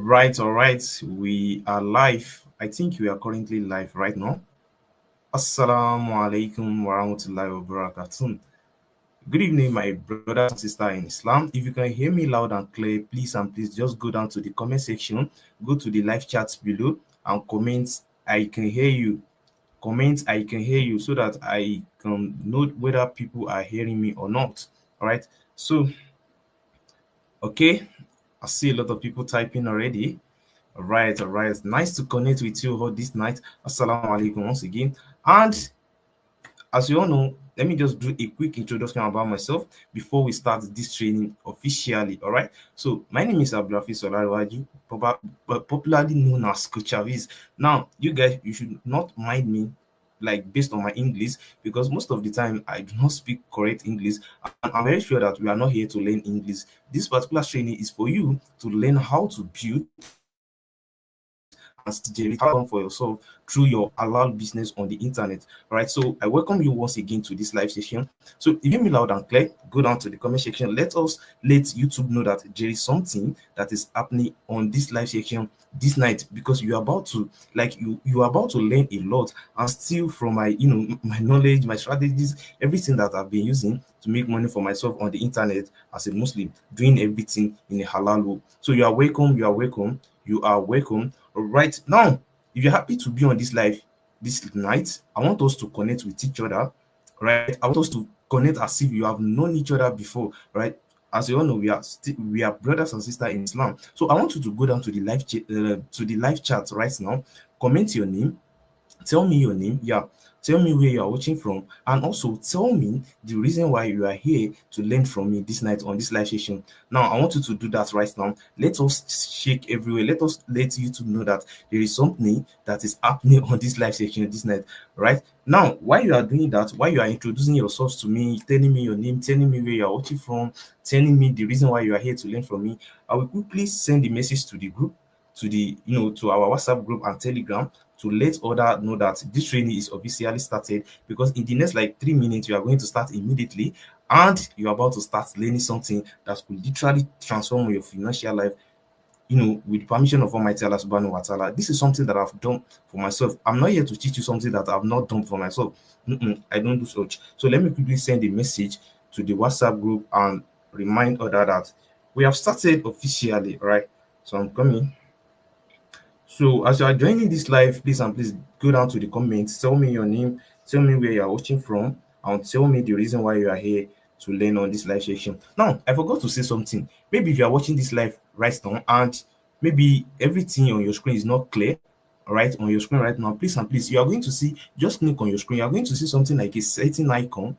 Right, all right. We are live. I think we are currently live right now. Assalamu alaikum wa rahmatullahi wa barakatuh. Good evening, my brothers and sisters in Islam. If you can hear me loud and clear, please and please just go down to the comment section, go to the live chat below, and comment. I can hear you. Comment. I can hear you, so that I can know whether people are hearing me or not. All right. So, okay, I see a lot of people typing already. All right. Nice to connect with you all this night. Assalamu alaikum once again. And as you all know, let me just do a quick introduction about myself before we start this training officially. All right. So my name is Abdulafi Solariwaju, popularly known as Coach Chavis. Now, you guys, you should not mind me like based on my English, because most of the time I do not speak correct English, and I'm very sure that we are not here to learn English. This particular training is for you to learn how to build and generate income for yourself through your halal business on the internet. All right, so I welcome you once again to this live session. So if you hear me loud and clear, go down to the comment section. Let YouTube know that there is something that is happening on this live session this night, because you're about to you are about to learn a lot and steal from my my knowledge, my strategies, everything that I've been using to make money for myself on the internet as a Muslim, doing everything in a halal way. So you are welcome, you are welcome, you are welcome. Right now, if you're happy to be on this live this night, I want us to connect with each other. Right, I want us to connect as if you have known each other before. Right, as you all know, we are brothers and sisters in Islam. So I want you to go down to the live chat right now. Comment your name, tell me your name, yeah, tell me where you are watching from, and also tell me the reason why you are here to learn from me this night on this live session. Now I want you to do that right now. Let us shake everywhere. Let YouTube know that there is something that is happening on this live session this night. Right now, while you are doing that, while you are introducing yourselves to me, telling me your name, telling me where you are watching from, telling me the reason why you are here to learn from me, I will quickly send the message to the group, to the to our WhatsApp group and Telegram, to let other know that this training is officially started, because in the next like 3 minutes you are going to start immediately, and you're about to start learning something that could literally transform your financial life, with the permission of Almighty Allah Subhanahu wa Taala. This is something that I've done for myself. I'm not here to teach you something that I've not done for myself. I don't do such. So let me quickly send a message to the WhatsApp group and remind other that we have started officially. All right. So I'm coming. So as you are joining this live, please and please go down to the comments. Tell me your name, tell me where you are watching from, and tell me the reason why you are here to learn on this live session. Now, I forgot to say something. Maybe if you are watching this live right now and maybe everything on your screen is not clear, all right, on your screen right now, please and please, you are going to see, just click on your screen. You are going to see something like a setting icon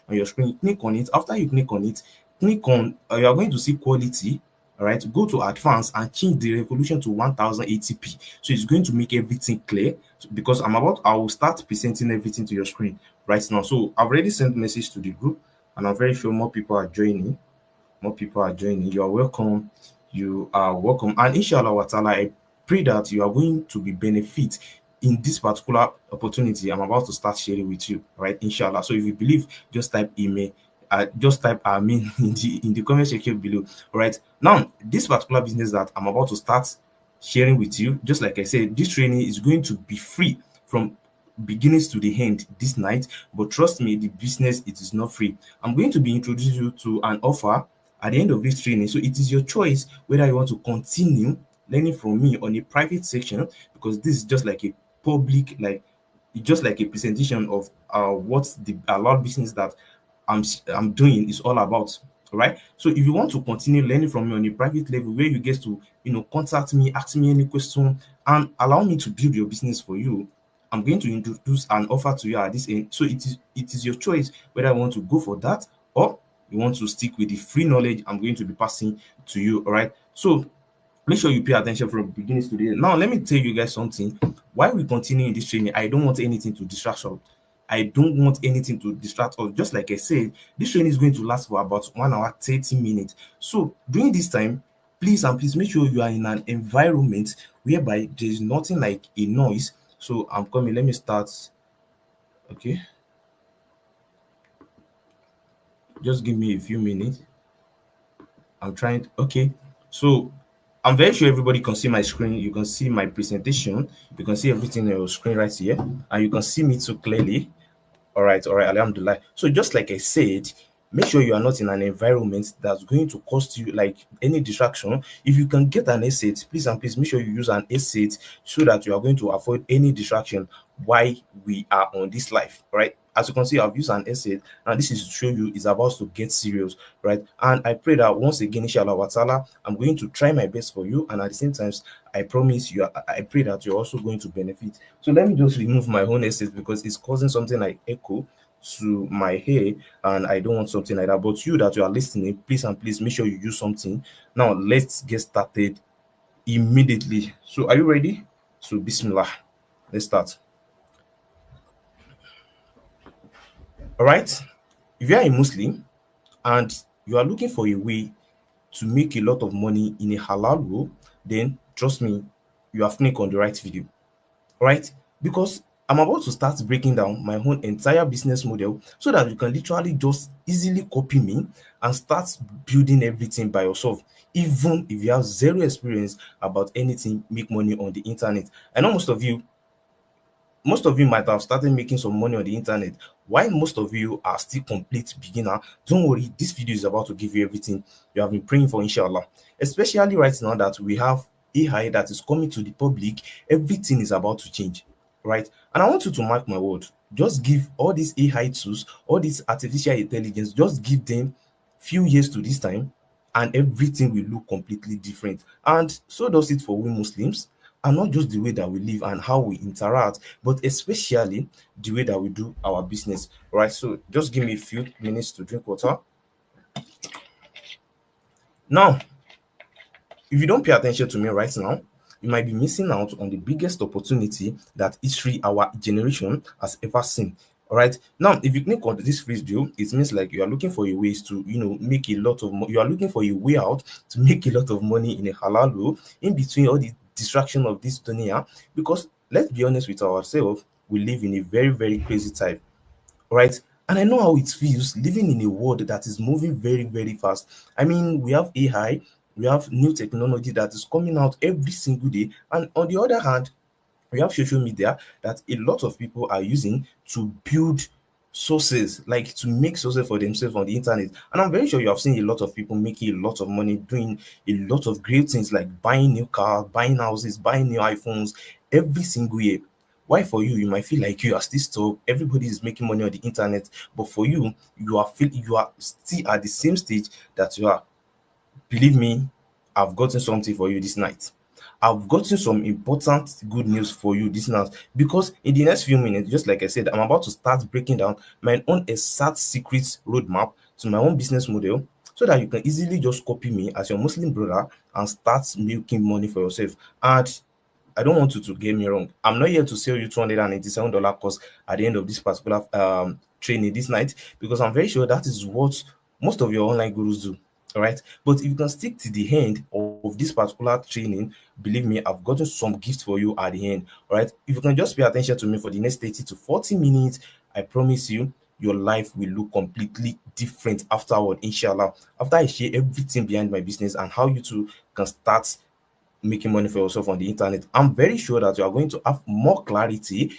on your screen. Click on it. After you click on it, click on, you are going to see quality. All right, go to advanced and change the resolution to 1080p. So it's going to make everything clear, because I will start presenting everything to your screen right now. So I've already sent message to the group, and I'm very sure more people are joining. More people are joining. You are welcome. You are welcome. And inshallah wa ta'ala, I pray that you are going to be benefit in this particular opportunity I'm about to start sharing with you, right? Inshallah. So if you believe, just type email, just type Amin in the comment section below. All right. Now, this particular business that I'm about to start sharing with you, just like I said, this training is going to be free from beginnings to the end this night. But trust me, the business, it is not free. I'm going to be introducing you to an offer at the end of this training. So it is your choice whether you want to continue learning from me on a private section, because this is just like a public, like it's just like a presentation of what the allowed business that I'm doing is all about. All right. So if you want to continue learning from me on a private level, where you get to contact me, ask me any question, and allow me to build your business for you, I'm going to introduce an offer to you at this end. So it is your choice whether you want to go for that, or you want to stick with the free knowledge I'm going to be passing to you. All right. So make sure you pay attention from beginning to the end. Now, let me tell you guys something. While we continue in this training, I don't want anything to distract us. I don't want anything to distract us. Just like I said, this training is going to last for about 1 hour, 30 minutes. So during this time, please and please make sure you are in an environment whereby there is nothing like a noise. So I'm coming. Let me start. Okay. Just give me a few minutes. I'm trying. Okay. So I'm very sure everybody can see my screen. You can see my presentation. You can see everything on your screen right here, and you can see me too clearly. All right, alhamdulillah. So just like I said, make sure you are not in an environment that's going to cost you like any distraction. If you can get an asset, please and please make sure you use an asset so that you are going to avoid any distraction while we are on this life, right? As you can see, I've used an asset, and this is to show you it's about to get serious, right? And I pray that once again, inshallah wa ta'ala, I'm going to try my best for you, and at the same time, I promise you, I pray that you're also going to benefit. So let me just remove my own asset because it's causing something like echo to my hair, and I don't want something like that. But you that you are listening, please and please make sure you use something. Now let's get started immediately. So are you ready? So Bismillah. Let's start. All right. If you are a Muslim and you are looking for a way to make a lot of money in a halal way, then trust me, you have clicked on the right video. Right? Because I'm about to start breaking down my own entire business model so that you can literally just easily copy me and start building everything by yourself, even if you have zero experience about anything make money on the internet. I know most of you might have started making some money on the internet, while most of you are still complete beginner. Don't worry, this video is about to give you everything you have been praying for, inshallah. Especially right now that we have AI that is coming to the public, everything is about to change, right? And I want you to mark my word, just give all these AI tools, all this artificial intelligence, just give them few years to this time, and everything will look completely different. And so does it for we Muslims, and not just the way that we live and how we interact, but especially the way that we do our business, right? So just give me a few minutes to drink water. Now, if you don't pay attention to me right now, you might be missing out on the biggest opportunity that history, our generation, has ever seen. All right. Now, if you click on this video, it means like you are looking for a ways to, make a lot of you are looking for a way out to make a lot of money in a halal way in between all the distraction of this dunya. Because let's be honest with ourselves, we live in a very, very crazy time, right? And I know how it feels living in a world that is moving very, very fast. I mean, we have AI, we have new technology that is coming out every single day. And on the other hand, we have social media that a lot of people are using to build sources, like to make sources for themselves on the internet. And I'm very sure you have seen a lot of people making a lot of money doing a lot of great things like buying new cars, buying houses, buying new iPhones every single year. Why for you, you might feel like you are still stuck. Everybody is making money on the internet, but for you, you are still at the same stage that you are. Believe me, I've gotten something for you this night. I've gotten some important good news for you this night because in the next few minutes, just like I said, I'm about to start breaking down my own exact secret roadmap to my own business model so that you can easily just copy me as your Muslim brother and start making money for yourself. And I don't want you to get me wrong. I'm not here to sell you $287 course at the end of this particular training this night because I'm very sure that is what most of your online gurus do. All right. But if you can stick to the end of this particular training, believe me, I've gotten some gifts for you at the end. All right. If you can just pay attention to me for the next 30 to 40 minutes, I promise you, your life will look completely different afterward, inshallah. After I share everything behind my business and how you too can start making money for yourself on the internet, I'm very sure that you are going to have more clarity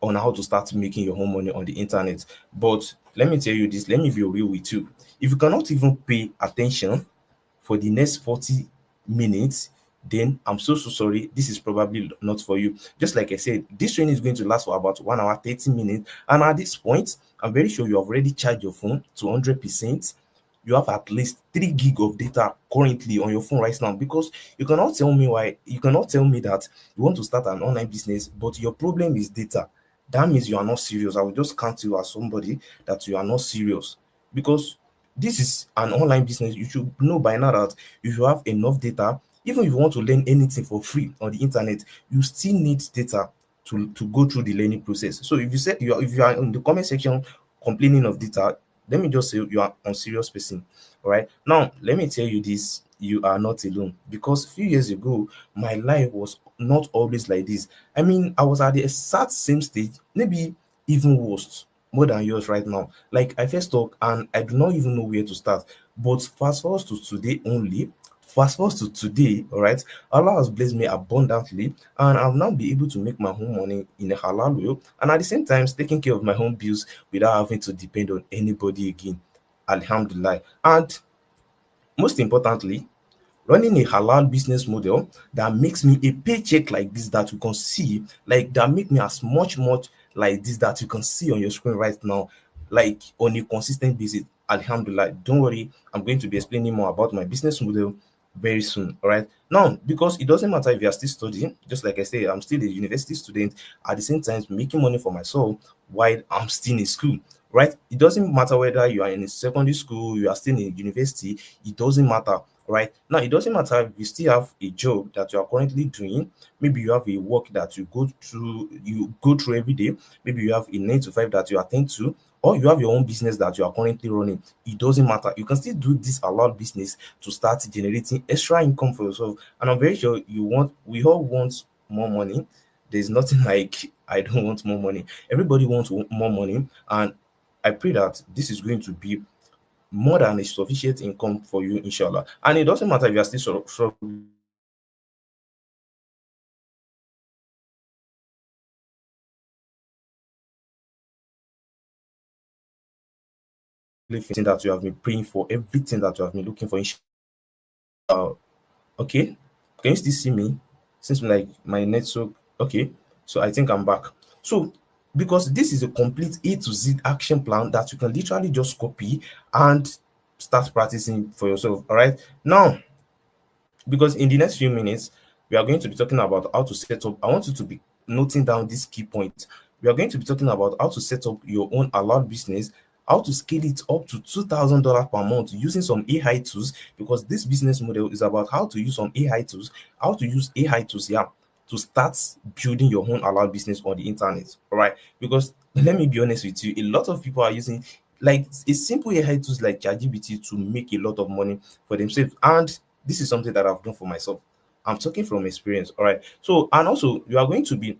on how to start making your own money on the internet. But let me tell you this, let me be real with you. If you cannot even pay attention for the next 40 minutes, then I'm so sorry. This is probably not for you. Just like I said, this training is going to last for about 1 hour, 30 minutes. And at this point, I'm very sure you have already charged your phone to 100%. You have at least 3 gig of data currently on your phone right now, because you cannot tell me that you want to start an online business but your problem is data. That means you are not serious. I will just count you as somebody that you are not serious, because this is an online business. You should know by now that if you have enough data, even if you want to learn anything for free on the internet, you still need data to go through the learning process. So if you are in the comment section complaining of data, let me just say you are unserious person. All right. Now, let me tell you this. You are not alone, because a few years ago, my life was not always like this. I mean, I was at the exact same stage, maybe even worse, more than yours right now. Like I first talk and I do not even know where to start. But fast forward to today only, Fast forward to today, all right, Allah has blessed me abundantly, and I'll now be able to make my own money in a halal way, and at the same time taking care of my own bills without having to depend on anybody again. Alhamdulillah. And most importantly, running a halal business model that makes me a paycheck like this that you can see, like that make me as much like this that you can see on your screen right now, like on a consistent basis. Alhamdulillah. Don't worry, I'm going to be explaining more about my business model very soon. All right. Now, because it doesn't matter if you are still studying, just like I say, I'm still a university student, at the same time making money for myself while I'm still in school. Right? It doesn't matter whether you are in a secondary school, you are still in university, it doesn't matter. Right now, it doesn't matter if you still have a job that you are currently doing. Maybe you have a work that you go through every day. Maybe you have a 9 to 5 that you attend to, or you have your own business that you are currently running. It doesn't matter, you can still do this allowed business to start generating extra income for yourself. And I'm very sure we all want more money. There's nothing like I don't want more money. Everybody wants more money, and I pray that this is going to be more than a sufficient income for you, inshallah. And it doesn't matter if you are still struggling that you have been praying for, everything that you have been looking for. Okay, can you still see me? Since like my network, okay. So I think I'm back. So because this is a complete A to Z action plan that you can literally just copy and start practicing for yourself. All right. Now, because in the next few minutes we are going to be talking about how to set up. I want you to be noting down this key point. We are going to be talking about how to set up your own allowed business, how to scale it up to $2,000 per month using some AI tools, because this business model is about how to use some AI tools, how to use AI tools, yeah, to start building your own allowed business on the internet. All right, because let me be honest with you, a lot of people are using like a simple AI tools like ChatGPT to make a lot of money for themselves, and this is something that I've done for myself. I'm talking from experience. All right. So, and also, you are going to be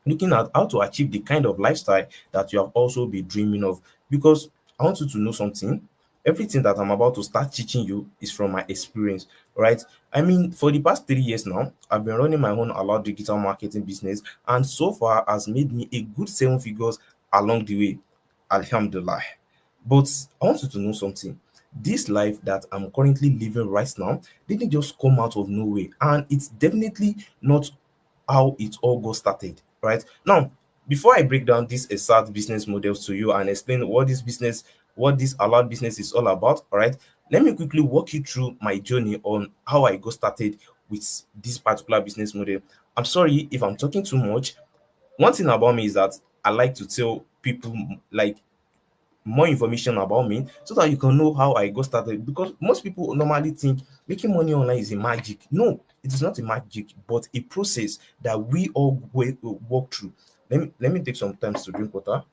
looking at how to achieve the kind of lifestyle that you have also been dreaming of. Because I want you to know something. Everything that I'm about to start teaching you is from my experience, right? I mean, for the past 3 years now, I've been running my own allowed digital marketing business, and so far has made me a good 7 figures along the way. Alhamdulillah. But I want you to know something. This life that I'm currently living right now didn't just come out of nowhere, and it's definitely not how it all got started. Right now, before I break down these exact business models to you and explain what this allowed business is all about, all right, let me quickly walk you through my journey on how I got started with this particular business model. I'm sorry if I'm talking too much. One thing about me is that I like to tell people like more information about me so that you can know how I got started. Because most people normally think making money online is a magic. No, it is not a magic, but a process that we all walk through. Let me take some time to drink water.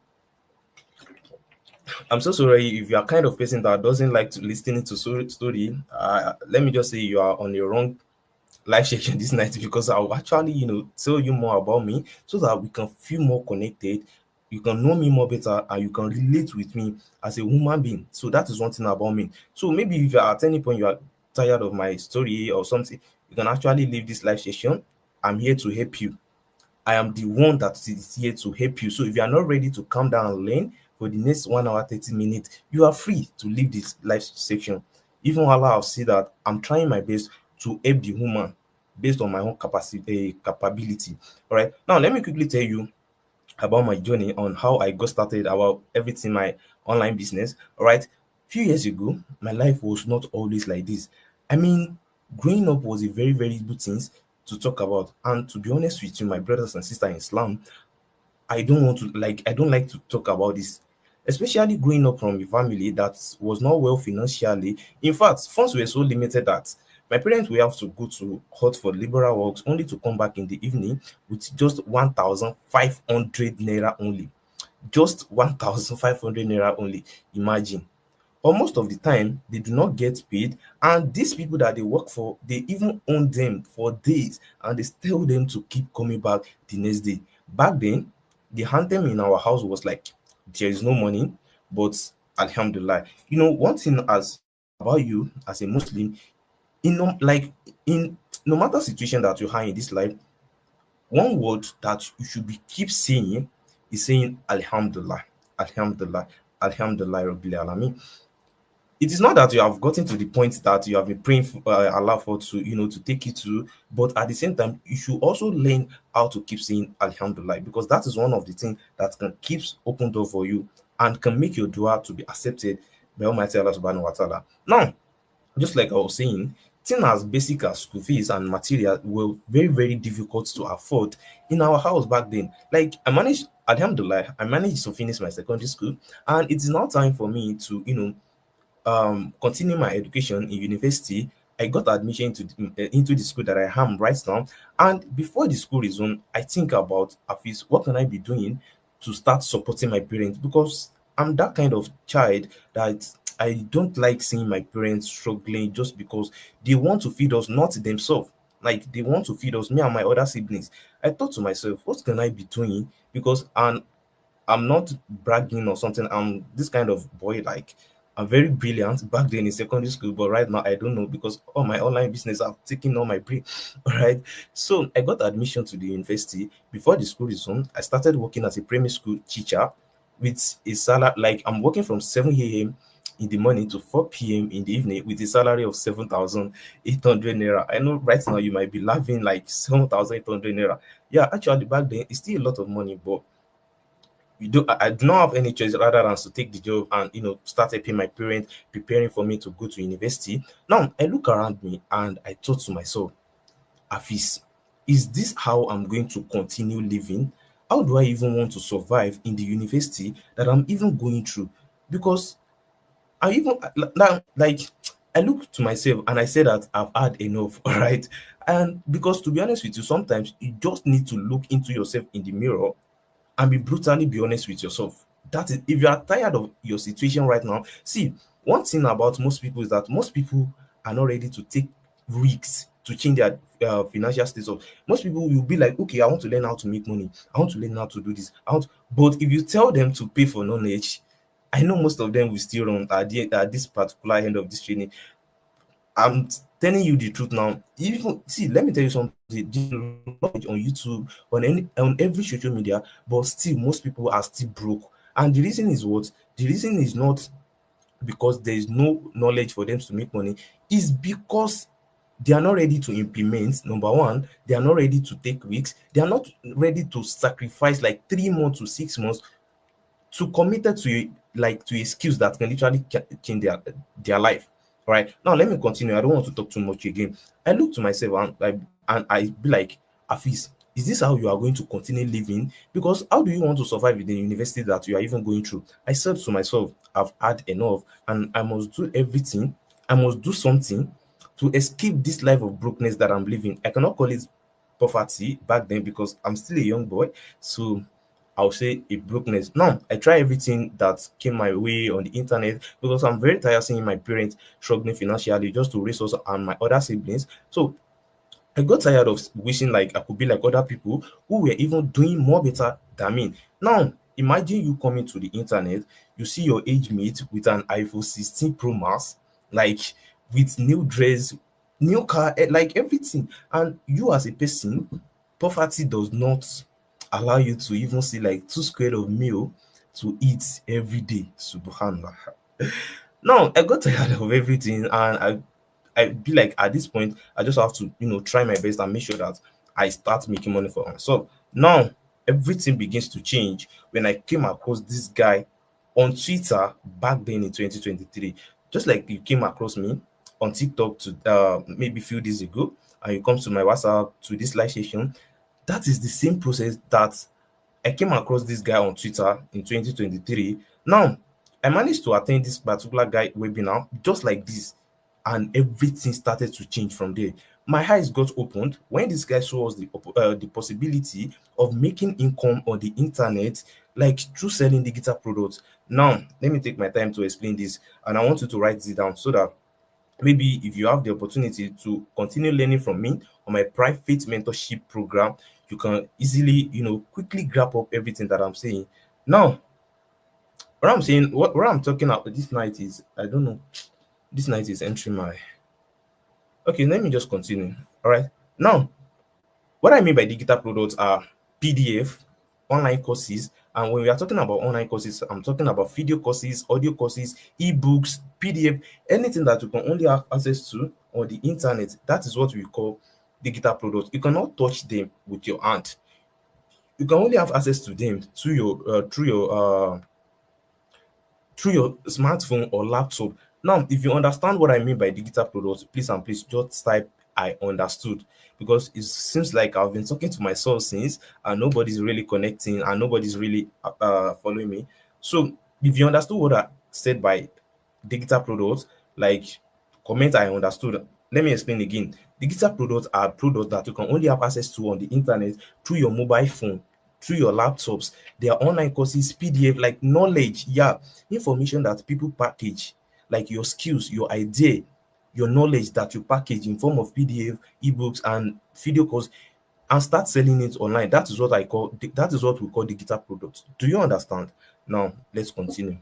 I'm so sorry if you are kind of person that doesn't like to listening to story. Let me just say you are on the wrong live session this night, because I'll actually, tell you more about me so that we can feel more connected. You can know me more better and you can relate with me as a human being. So that is one thing about me. So maybe if you are at any point you are tired of my story or something, you can actually leave this live session. I'm here to help you. I am the one that is here to help you. So if you are not ready to calm down and learn for the next 1 hour, 30 minutes, you are free to leave this live section. Even Allah have said that I'm trying my best to help the human based on my own capability. All right. Now let me quickly tell you about my journey on how I got started about everything my online business. All right. Few years ago, my life was not always like this. I mean, growing up was a very good thing to talk about. And to be honest with you, my brothers and sisters in Islam, I don't like to talk about this, especially growing up from a family that was not well financially. In fact, funds were so limited that my parents will have to go to hut for liberal works only to come back in the evening with just 1,500 naira only. Just 1,500 naira only. Imagine. Or most of the time they do not get paid, and these people that they work for, they even own them for days and they tell them to keep coming back the next day. Back then, the anthem in our house was like, there is no money, but alhamdulillah. One thing as about you as a Muslim, like in no matter situation that you are in this life, one word that you should be keep saying is saying Alhamdulillah, Alhamdulillah, Alhamdulillah Rabbil Alamin. It is not that you have gotten to the point that you have been praying for Allah for to to take you to, but at the same time you should also learn how to keep saying Alhamdulillah, because that is one of the things that can keeps open door for you and can make your dua to be accepted by Almighty Allah Subhanahu wa Taala. Now, just like I was saying, things as basic as school fees and material were very, very difficult to afford in our house back then. Like Alhamdulillah, I managed to finish my secondary school, and it is now time for me to, continue my education in university. I got admission into the school that I am right now. And before the school resume, I think about Afis, what can I be doing to start supporting my parents? Because I'm that kind of child that I don't like seeing my parents struggling just because they want to feed us, not themselves. Like they want to feed us, me and my other siblings. I thought to myself, what can I be doing? Because and I'm not bragging or something. I'm this kind of boy. Like I'm very brilliant back then in secondary school, but right now I don't know because all my online business have taken all my brain. All right. So I got admission to the university before the school resumed. I started working as a primary school teacher with a salary like I'm working from 7 a.m. in the morning to 4 p.m. in the evening with a salary of 7,800 naira. I know right now you might be laughing like 7,800 naira. Yeah, actually back then it's still a lot of money, but I do not have any choice rather than to take the job and start helping my parents preparing for me to go to university. Now I look around me and I thought to myself, Afis, is this how I'm going to continue living? How do I even want to survive in the university that I'm even going through? Because I even now like I look to myself and I say that I've had enough, all right. And because to be honest with you, sometimes you just need to look into yourself in the mirror and be honest with yourself. That is, if you are tired of your situation right now, see, one thing about most people is that most people are not ready to take risks to change their financial status. Most people will be like, okay, I want to learn how to make money. I want to learn how to do this. But if you tell them to pay for knowledge, I know most of them will still run at this particular end of this training. I'm telling you the truth now. Even see, let me tell you something. There's a lot of knowledge on YouTube, on every social media, but still most people are still broke. And the reason is what? The reason is not because there is no knowledge for them to make money, is because they are not ready to implement. Number one, they are not ready to take risks. They are not ready to sacrifice like 3 months to 6 months to committed to a skills that can literally change their life. All right. Now let me continue. I don't want to talk too much again. I look to myself and I be like, Afis, is this how you are going to continue living? Because how do you want to survive in the university that you are even going through? I said to myself, I've had enough and I must do everything. I must do something to escape this life of brokenness that I'm living. I cannot call it poverty back then because I'm still a young boy. So I'll say a brokenness. Now I try everything that came my way on the internet because I'm very tired seeing my parents struggling financially just to raise us and my other siblings. So I got tired of wishing like I could be like other people who were even doing more better than me. Now, imagine you coming to the internet, you see your age mate with an iPhone 16 Pro Max, like with new dress, new car, like everything. And you as a person, poverty does not allow you to even see like 2 square of meal to eat every day. Subhanallah. Now I got tired of everything and I be like at this point, I just have to, try my best and make sure that I start making money for myself. Now, everything begins to change when I came across this guy on Twitter back then in 2023. Just like you came across me on TikTok to maybe a few days ago, and you come to my WhatsApp to this live session. That is the same process that I came across this guy on Twitter in 2023. Now, I managed to attend this particular guy webinar just like this, and everything started to change from there. My eyes got opened when this guy showed us the possibility of making income on the internet, like through selling digital products. Now, let me take my time to explain this, and I want you to write this down so that maybe if you have the opportunity to continue learning from me on my private mentorship program, you can easily, quickly grab up everything that I'm saying. Now, what I'm talking about this night is, I don't know, this night is entering my Okay, let me just continue. All right. Now, what I mean by digital products are PDF, online courses, and when we are talking about online courses, I'm talking about video courses, audio courses, ebooks, PDF, anything that you can only have access to on the internet. That is what we call digital products. You cannot touch them with your hand. You can only have access to them through your smartphone or laptop. Now, if you understand what I mean by digital products, please and please just type I understood, because it seems like I've been talking to myself since and nobody's really connecting and nobody's really following me. So, if you understood what I said by digital products, like comment I understood. Let me explain again. Digital products are products that you can only have access to on the internet through your mobile phone, through your laptops. They are online courses, PDF, like knowledge, yeah, information that people package, like your skills, your idea, your knowledge that you package in form of PDF, ebooks, and video course, and start selling it online. That is what we call digital products. Do you understand? Now let's continue.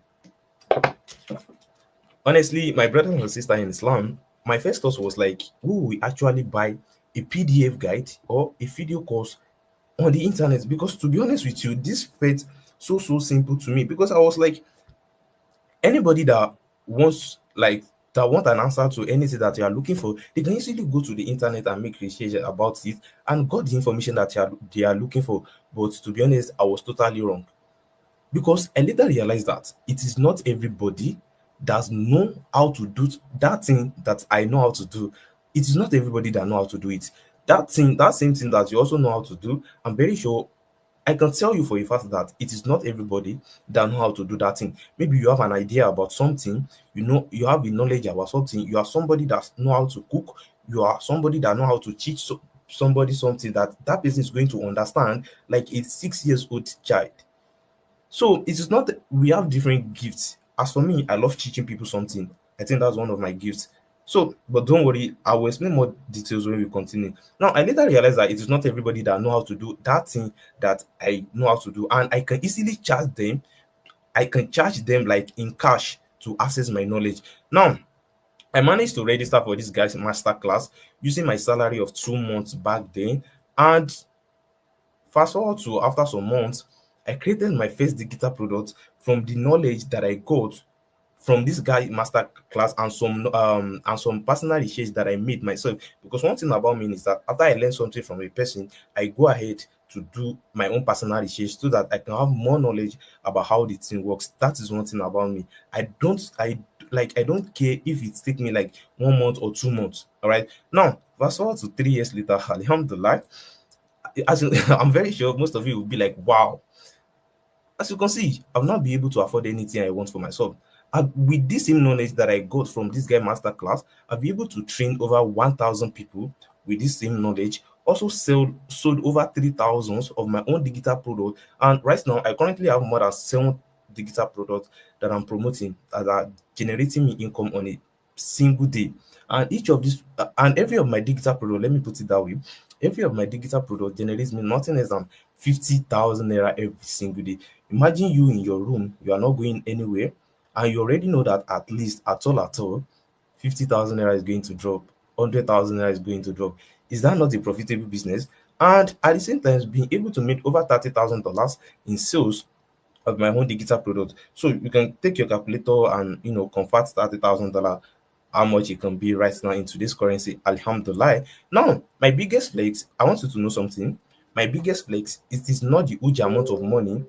Honestly, my brother and sister in Islam, my first thought was like, who will actually buy a PDF guide or a video course on the internet? Because to be honest with you, this felt so simple to me, because I was like, anybody that wants like that want an answer to anything that you are looking for, they can easily go to the internet and make research about it and got the information that they are looking for. But to be honest, I was totally wrong, because I later realized that it is not everybody that know how to do that thing that I know how to do. It is not everybody that know how to do it. That thing, that same thing that you also know how to do, I'm very sure I can tell you for a fact that it is not everybody that know how to do that thing. Maybe you have an idea about something, you know, you have the knowledge about something, you are somebody that know how to cook, you are somebody that know how to teach somebody something that that person is going to understand like a 6 years old child. So it is not we have different gifts. As for me, I love teaching people something. I think that's one of my gifts. So, but don't worry, I will explain more details when we continue. Now, I later realized that it is not everybody that know how to do that thing that I know how to do, and I can easily charge them. I can charge them like in cash to access my knowledge. Now, I managed to register for this guy's master class using my salary of 2 months back then, and fast forward to after some months, I created my first digital product from the knowledge that I got from this guy master class and some personal research that I made myself. Because one thing about me is that after I learn something from a person, I go ahead to do my own personal research so that I can have more knowledge about how the thing works. That is one thing about me. I don't care if it take me like 1 month or 2 months. All right. Now, fast forward to 3 years later, alhamdulillah, I'm very sure most of you will be like, wow, as you can see, I'll not be able to afford anything I want for myself. And with this same knowledge that I got from this guy masterclass, I'll be able to train over 1,000 people with this same knowledge. Also sold over 3,000 of my own digital product. And right now, I currently have more than 7 digital products that I'm promoting that are generating me income on a single day. And each of these and every of my digital product, let me put it that way, every of my digital product generates me nothing less than 50,000 naira every single day. Imagine you in your room, you are not going anywhere, and you already know that at all, 50,000 naira is going to drop, 100,000 naira is going to drop. Is that not a profitable business? And at the same time, being able to make over $30,000 in sales of my own digital product. So you can take your calculator and convert $30,000 how much it can be right now into this currency. Alhamdulillah. Now, my biggest flex, I want you to know something. My biggest flex, it is not the huge amount of money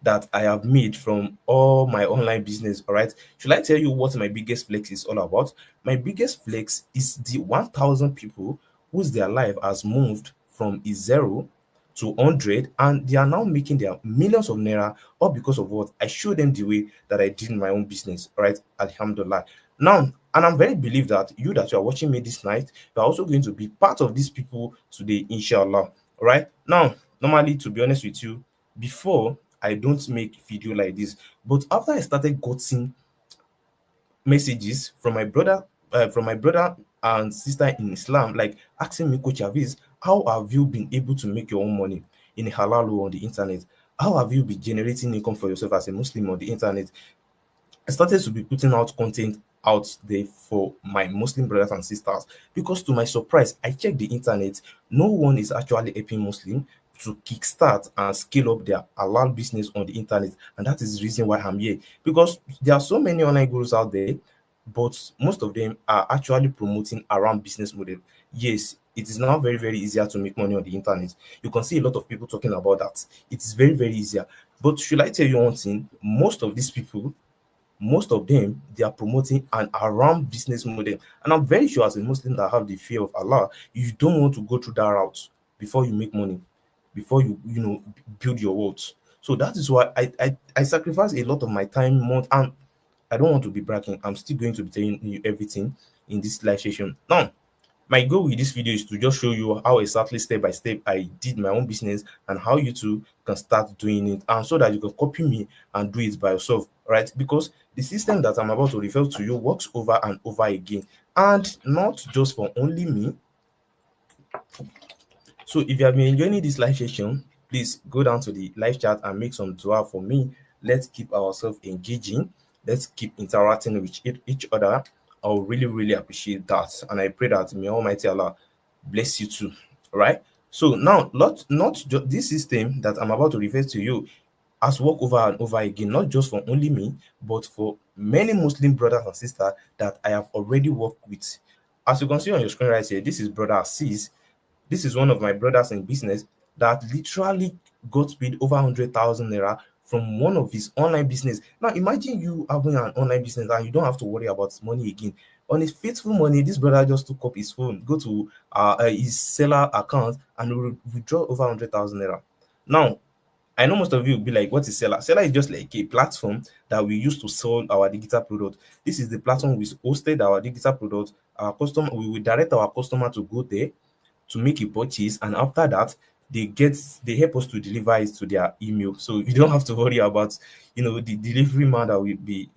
that I have made from all my online business. All right. Should I tell you what my biggest flex is all about? My biggest flex is the 1,000 people whose their life has moved from a zero to 100, and they are now making their millions of naira, all because of what I showed them the way that I did in my own business. All right. Alhamdulillah. Now, and I'm very believe that you that you are watching me this night, you are also going to be part of these people today, inshallah. All right. Now, normally, to be honest with you, before I don't make video like this. But after I started getting messages from my brother and sister in Islam, like asking me, Coach Aviz, how have you been able to make your own money in halal or on the internet? How have you been generating income for yourself as a Muslim on the internet? I started to be putting out content out there for my Muslim brothers and sisters. Because to my surprise, I checked the internet, no one is actually helping Muslim to kickstart and scale up their halal business on the internet. And that is the reason why I'm here. Because there are so many online gurus out there, but most of them are actually promoting around business model. Yes, it is now very, very easier to make money on the internet. You can see a lot of people talking about that. It is very, very easier. But should I tell you one thing? Most of them, they are promoting an around business model. And I'm very sure as a Muslim that have the fear of Allah, you don't want to go through that route before you make money, before you build your wealth. So that is why I sacrifice a lot of my time, month, and I don't want to be bragging. I'm still going to be telling you everything in this live session. Now, my goal with this video is to just show you how exactly step by step I did my own business and how you too can start doing it, and so that you can copy me and do it by yourself, right? Because the system that I'm about to refer to you works over and over again, and not just for only me. So if you have been enjoying this live session, please go down to the live chat and make some dua for me. Let's keep ourselves engaging. Let's keep interacting with each other. I will really, really appreciate that. And I pray that may Almighty Allah bless you too. All right. So now, not just this system that I'm about to refer to you has worked over and over again, not just for only me, but for many Muslim brothers and sisters that I have already worked with. As you can see on your screen right here, this is Brother Aziz. This is one of my brothers in business that literally got paid over 100,000 naira from one of his online business. Now imagine you having an online business and you don't have to worry about money again. On his faithful money, this brother just took up his phone, go to his seller account and withdraw over 100,000 naira. Now I know most of you will be like, what is Seller? Seller is just like a platform that we use to sell our digital product. This is the platform we hosted our digital product. Our customer, we will direct our customer to go there to make a purchase, and after that they help us to deliver it to their email, so you don't have to worry about the delivery man that will be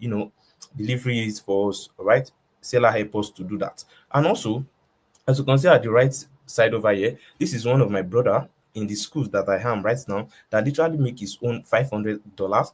delivery is for us. All right, seller help us to do that. And also, as you can see at the right side over here, this is one of my brother in the schools that I am right now that literally make his own $500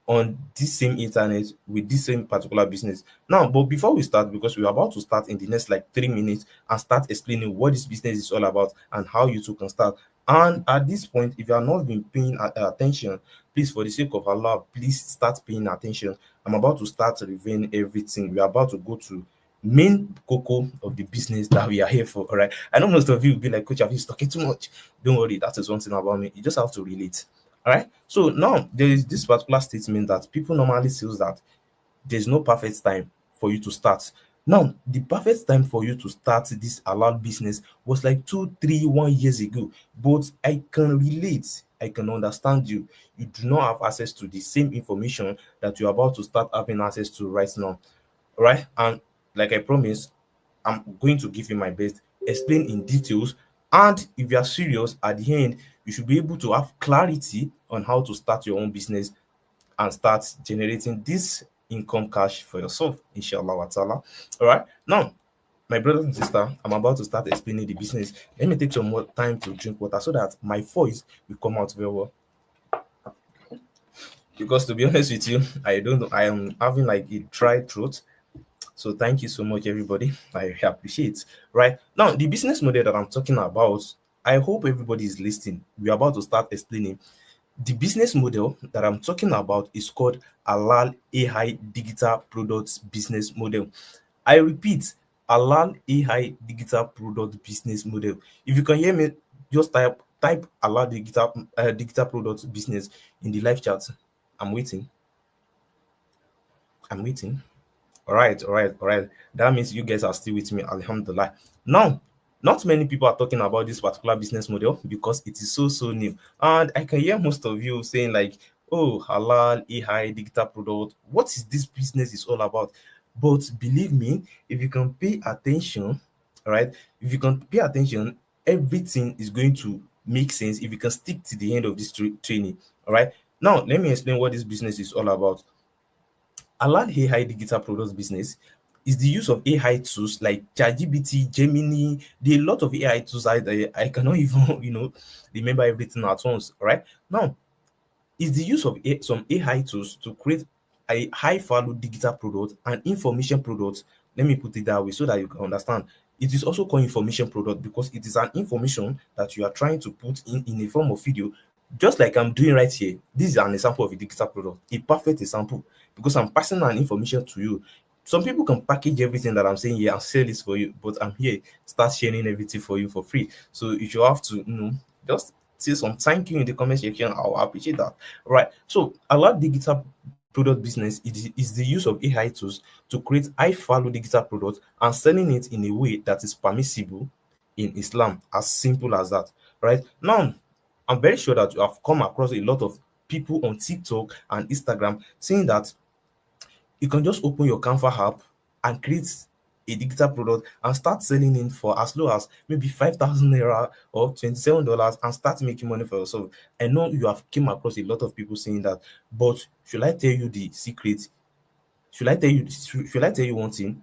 on this same internet with this same particular business. Now, but before we start, because we're about to start in the next like 3 minutes and start explaining what this business is all about and how you too can start. And at this point, if you are not been paying attention, please, for the sake of Allah, please start paying attention. I'm about to start revealing everything. We're about to go to main cocoa of the business that we are here for. All right. I know most of you will be like, Coach, have you talking too much? Don't worry, that is one thing about me. You just have to relate. All right. So now there is this particular statement that people normally says that there's no perfect time for you to start. Now, the perfect time for you to start this halal business was like 2, 3, 1 years ago. But I can relate. I can understand you. You do not have access to the same information that you're about to start having access to right now. All right. And like I promised, I'm going to give you my best, explain in details, and if you are serious at the end, you should be able to have clarity on how to start your own business and start generating this income cash for yourself, inshallah wa ta'ala. All right. Now, my brother and sister, I'm about to start explaining the business. Let me take some more time to drink water so that my voice will come out very well. Because to be honest with you, I don't know, I am having like a dry throat. So thank you so much, everybody. I appreciate. Right now, the business model that I'm talking about, I hope everybody is listening. We're about to start explaining. The business model that I'm talking about is called Halal AI Digital Products Business Model. I repeat, Halal AI Digital Product Business Model. If you can hear me, just type Halal Digital Products Business in the live chat. I'm waiting. I'm waiting. All right, all right, all right. That means you guys are still with me. Alhamdulillah. Now, not many people are talking about this particular business model because it is so new. And I can hear most of you saying like, oh, halal, AI, digital product. What is this business is all about? But believe me, if you can pay attention, all right, if you can pay attention, everything is going to make sense if you can stick to the end of this training. All right. Now, let me explain what this business is all about. Halal AI digital products business is the use of AI tools like ChatGPT, Gemini. There are a lot of AI tools I cannot even remember everything at once. All right. Now, is the use of some AI tools to create a high value digital product and information product. Let me put it that way so that you can understand. It is also called information product because it is an information that you are trying to put in a form of video, just like I'm doing right here. This is an example of a digital product, a perfect example, because I'm passing an information to you. Some people can package everything that I'm saying here and sell this for you, but I'm here start sharing everything for you for free. So if you have to, just say some thank you in the comment section, I'll appreciate that. Right. So a lot digital product business is the use of AI tools to create high value digital products and selling it in a way that is permissible in Islam. As simple as that. Right. Now, I'm very sure that you have come across a lot of people on TikTok and Instagram saying that you can just open your Canva app and create a digital product and start selling it for as low as maybe 5,000 naira or $27 and start making money for yourself. I know you have came across a lot of people saying that, but should I tell you the secret? Should I tell you one thing?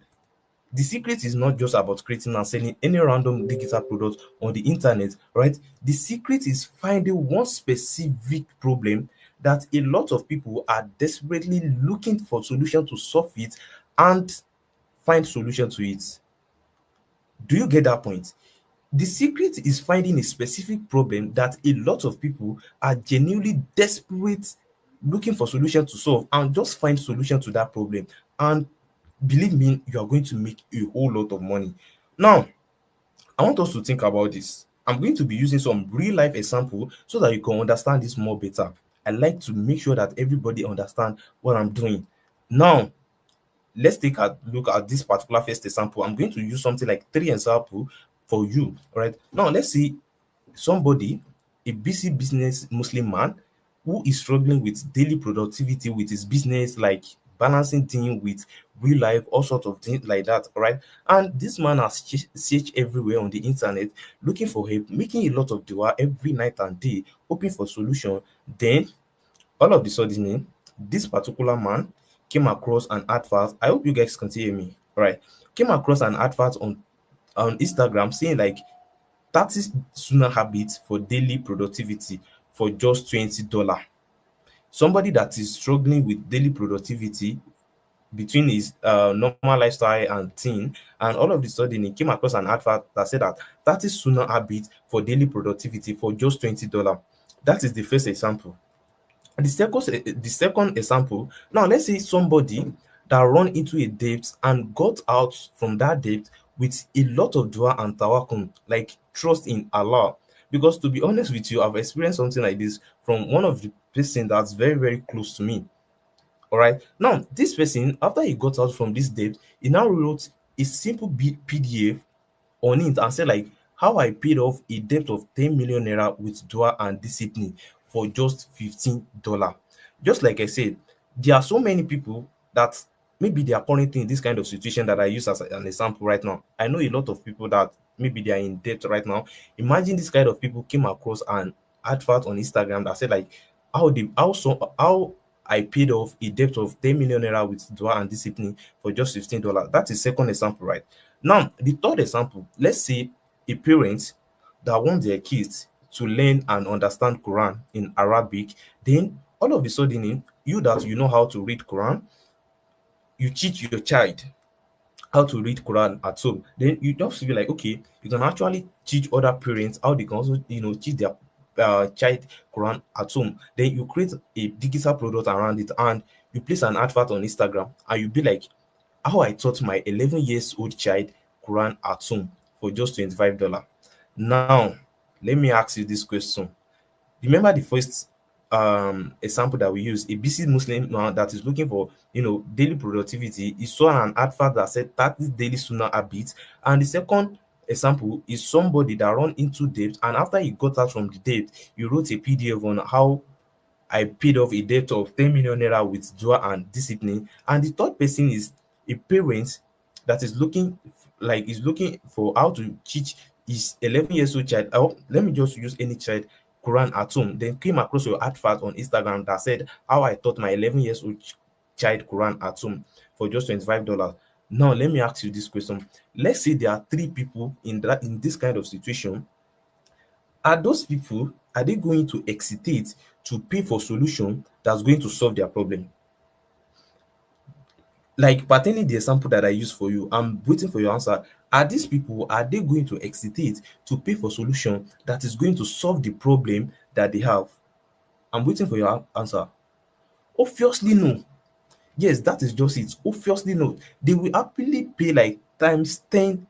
The secret is not just about creating and selling any random digital product on the internet, right? The secret is finding one specific problem that a lot of people are desperately looking for solution to solve it and find solution to it. Do you get that point? The secret is finding a specific problem that a lot of people are genuinely desperate looking for solution to solve and just find solution to that problem. And believe me, you are going to make a whole lot of money. Now, I want us to think about this. I'm going to be using some real life example so that you can understand this more better. I like to make sure that everybody understand what I'm doing. Now, let's take a look at this particular first example. I'm going to use something like three example for you. All right. Now, let's see somebody, a busy business Muslim man who is struggling with daily productivity with his business, like balancing things with real life, all sorts of things like that, right? And this man has searched everywhere on the internet looking for help, making a lot of dua every night and day, hoping for solution. Then all of the sudden, this particular man came across an advert. I hope you guys can hear me, right? Came across an advert on Instagram saying like 30 sooner habits for daily productivity for just $20. Somebody that is struggling with daily productivity between his normal lifestyle and thing, and all of a sudden he came across an advert that said that 30 sooner habits for daily productivity for just $20. That is the first example. The second example, now let's say somebody that run into a debt and got out from that debt with a lot of dua and tawakkul, like trust in Allah. Because to be honest with you, I've experienced something like this from one of the person that's very, very close to me. All right. Now, this person, after he got out from this debt, he now wrote a simple PDF on it and said like how I paid off a debt of 10 million naira with dua and discipline for just $15. Just like I said, there are so many people that maybe they are currently in this kind of situation that I use as an example right now. I know a lot of people that maybe they are in debt right now. Imagine this kind of people came across an advert on Instagram that said like how I paid off a debt of 10 million naira with dua and discipline for just $15. That is second example, right? Now, the third example, let's say a parent that wants their kids to learn and understand Quran in Arabic, then all of a sudden, you that you know how to read Quran, you teach your child how to read Quran at home. Then you just feel like, okay, you can actually teach other parents how they can also, teach their child Quran at home. Then you create a digital product around it and you place an advert on Instagram and you be like, how I taught my 11 years old child Quran at home for just $25. Now, let me ask you this question. Remember the first example that we used, a busy Muslim man that is looking for daily productivity. He saw an advert that said that is daily sunnah habits. And the second example is somebody that run into debt, and after he got out from the debt, he wrote a PDF on how I paid off a debt of 10 million naira with dua and discipline. And the third person is a parent that is looking for how to teach his 11 years old child. Oh, let me just use any child Quran at home. Then came across your advert on Instagram that said how I taught my 11 years old child Quran at home for just $25. Now let me ask you this question. Let's say there are three people in this kind of situation. Are those people, are they going to hesitate to pay for solution that's going to solve their problem? like pertaining the example that I use for you, I'm waiting for your answer. Are these people, are they going to hesitate to pay for solution that is going to solve the problem that they have? I'm waiting for your answer. Obviously no. Yes, that is just it. Obviously no. They will happily pay like times 10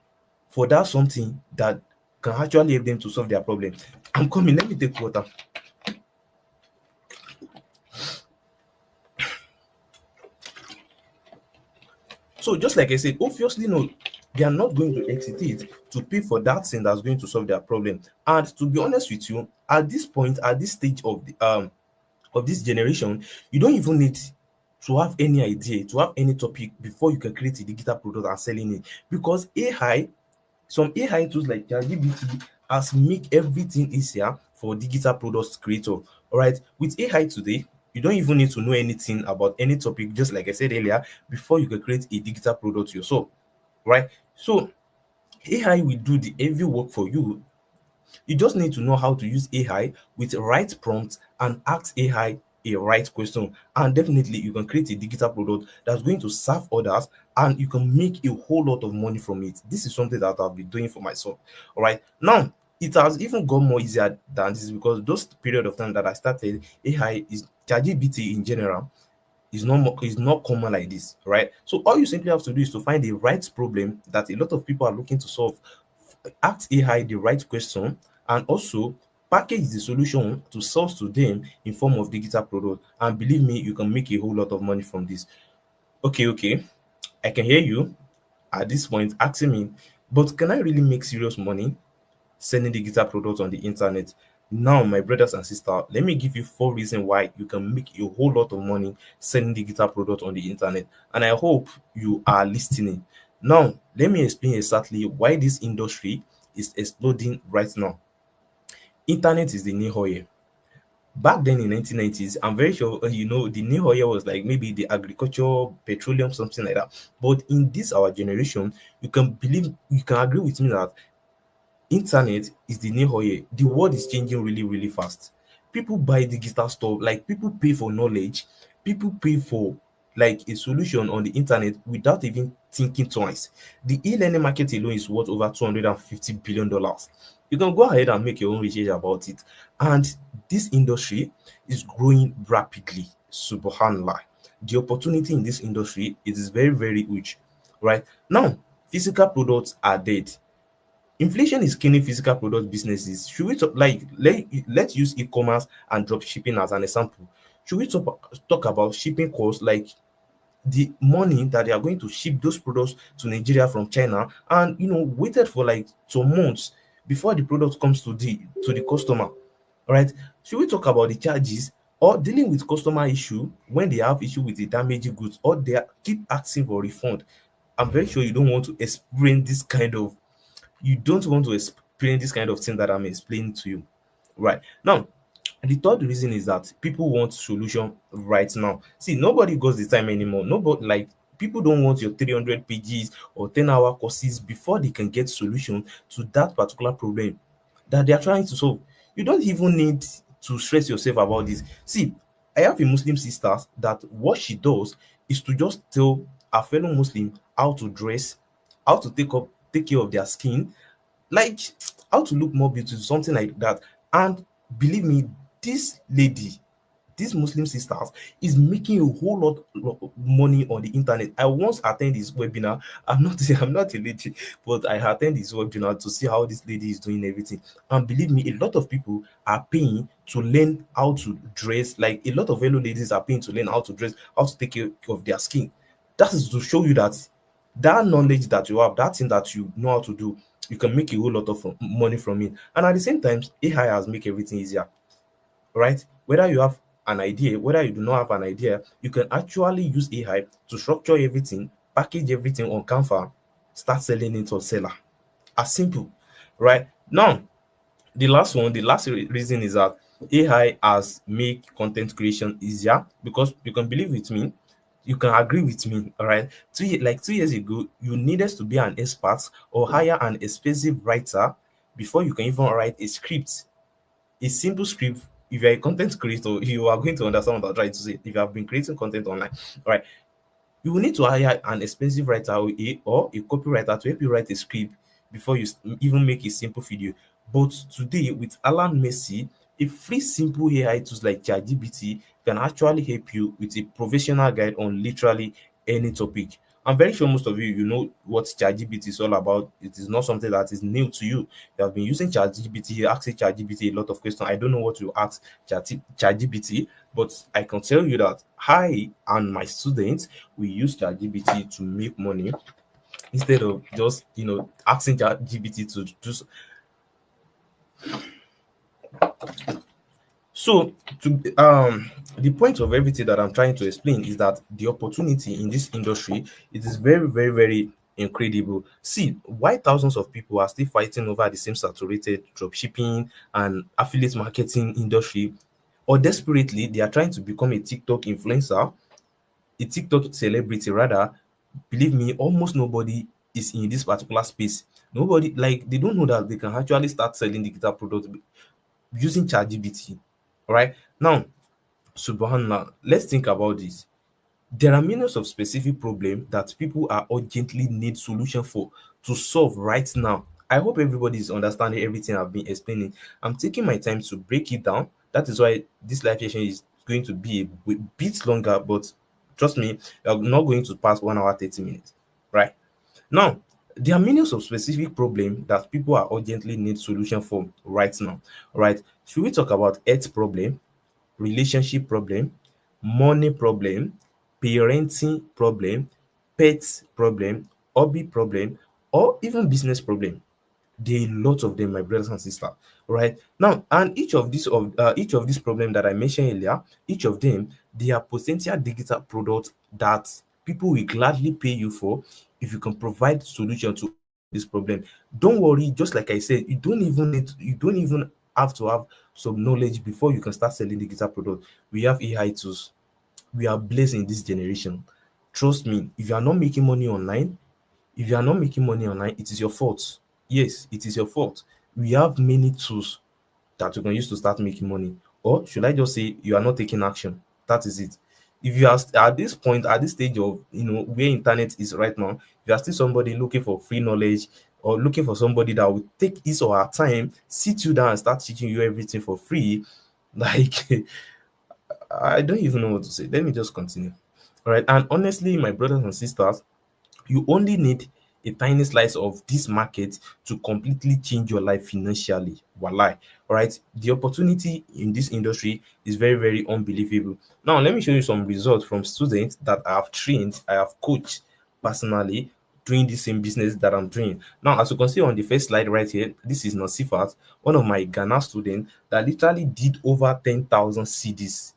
for that something that can actually help them to solve their problem. I'm coming, let me take water. So just like I said, obviously no, they are not going to hesitate to pay for that thing that's going to solve their problem. And to be honest with you, at this point, at this stage of this generation, you don't even need to have any idea, to have any topic before you can create a digital product and selling it. Because AI, some AI tools like ChatGPT has make everything easier for digital products creator. All right, with AI today, you don't even need to know anything about any topic, just like I said earlier, before you can create a digital product yourself. Right? So AI will do the heavy work for you. You just need to know how to use AI with right prompts and ask AI a right question. And definitely you can create a digital product that's going to serve others and you can make a whole lot of money from it. This is something that I've been doing for myself. All right. Now, it has even got more easier than this because those period of time that I started, AI is ChatGPT in general is not common like this, right? So all you simply have to do is to find the right problem that a lot of people are looking to solve, ask AI the right question, and also package the solution to sell to them in form of digital product. And believe me, you can make a whole lot of money from this. Okay, okay, I can hear you at this point asking me, but can I really make serious money selling digital products on the internet? Now, my brothers and sisters, let me give you 4 reasons why you can make a whole lot of money selling digital products on the internet. And I hope you are listening. Now, let me explain exactly why this industry is exploding right now. Internet is the new oil. Back then in 1990s, I'm very sure the new oil was like maybe the agriculture, petroleum, something like that. But in this our generation, you can agree with me that internet is the new oil. The world is changing really, really fast. People buy digital stuff, like people pay for knowledge, people pay for like a solution on the internet without even thinking twice. The e-learning market alone is worth over $250 billion. You can go ahead and make your own research about it. And this industry is growing rapidly. Subhanallah. The opportunity in this industry it is very, very huge. Right now, physical products are dead. Inflation is killing physical product businesses. Should we talk like let's use e-commerce and drop shipping as an example. Should we talk about shipping costs, like the money that they are going to ship those products to Nigeria from China, and waited for like some months before the product comes to the customer. All right. Should we talk about the charges or dealing with customer issue when they have issue with the damaged goods or keep asking for refund? I'm very sure you don't want to explain this kind of thing that I'm explaining to you. Right now, the third reason is that people want solution right now. See, nobody goes the time anymore. Nobody, like, people don't want your 300 pages or 10-hour courses before they can get solution to that particular problem that they are trying to solve. You don't even need to stress yourself about this. See, I have a Muslim sister that what she does is to just tell a fellow Muslim how to dress, how to take care of their skin, like how to look more beautiful, something like that. And believe me, this lady, this Muslim sisters is making a whole lot of money on the internet. I once attend his webinar. I'm not a lady, but I attend his webinar to see how this lady is doing everything. And believe me, a lot of people are paying to learn how to dress. Like a lot of fellow ladies are paying to learn how to dress, how to take care of their skin. That is to show you that that knowledge that you have, that thing that you know how to do, you can make a whole lot of money from it. And at the same time, AI has make everything easier, right? Whether you have an idea, whether you do not have an idea, you can actually use AI to structure everything, package everything on Canva, start selling it on Seller. As simple, right? Now, the last reason is that AI has make content creation easier because you can believe with me, you can agree with me, all right? 2 years ago, you needed to be an expert or hire an expensive writer before you can even write a script, a simple script. If you're a content creator, you are going to understand what I'm trying to say. If you have been creating content online, right? You will need to hire an expensive writer or a copywriter to help you write a script before you even make a simple video. But today, with Alan Messi, a free simple AI tools like ChatGPT can actually help you with a professional guide on literally any topic. I'm very sure most of you know what ChatGPT is all about. It is not something that is new to you. You have been using ChatGPT, asking ChatGPT a lot of questions. I don't know what to ask ChatGPT, but I can tell you that I and my students we use ChatGPT to make money instead of just asking ChatGPT to do. So to the point of everything that I'm trying to explain is that the opportunity in this industry, it is very, very, very incredible. See why thousands of people are still fighting over the same saturated dropshipping and affiliate marketing industry, or desperately they are trying to become a TikTok influencer, a TikTok celebrity rather. Believe me, almost nobody is in this particular space. Nobody, like, they don't know that they can actually start selling digital products using ChatGPT. All right. Now, Subhanallah, let's think about this. There are millions of specific problems that people are urgently need solution for to solve right now. I hope everybody is understanding everything I've been explaining. I'm taking my time to break it down. That is why this live session is going to be a bit longer, but trust me, I'm not going to pass 1 hour 30 minutes. Right now, there are millions of specific problems that people are urgently need solution for right now. Right? Should we talk about health problem, relationship problem, money problem, parenting problem, pets problem, hobby problem, or even business problem? There are a lot of them, my brothers and sisters. Right now, and each of these problems that I mentioned earlier, each of them, they are potential digital products that people will gladly pay you for if you can provide solution to all of this problem. Don't worry, just like I said, you don't even have to have some knowledge before you can start selling digital products. We have AI tools. We are blessed in this generation. Trust me, if you are not making money online, it is your fault. Yes, it is your fault. We have many tools that you can use to start making money. Or should I just say you are not taking action? That is it. If you are at this point, at this stage of where internet is right now, if you are still somebody looking for free knowledge or looking for somebody that will take his or her time, sit you down and start teaching you everything for free, like I don't even know what to say. Let me just continue. All right. And honestly, my brothers and sisters, you only need a tiny slice of this market to completely change your life financially. Wallahi. All right. The opportunity in this industry is very, very unbelievable. Now, let me show you some results from students that I have trained, I have coached personally doing the same business that I'm doing. Now, as you can see on the first slide right here, this is Nasifat, one of my Ghana students that literally did over 10,000 CDs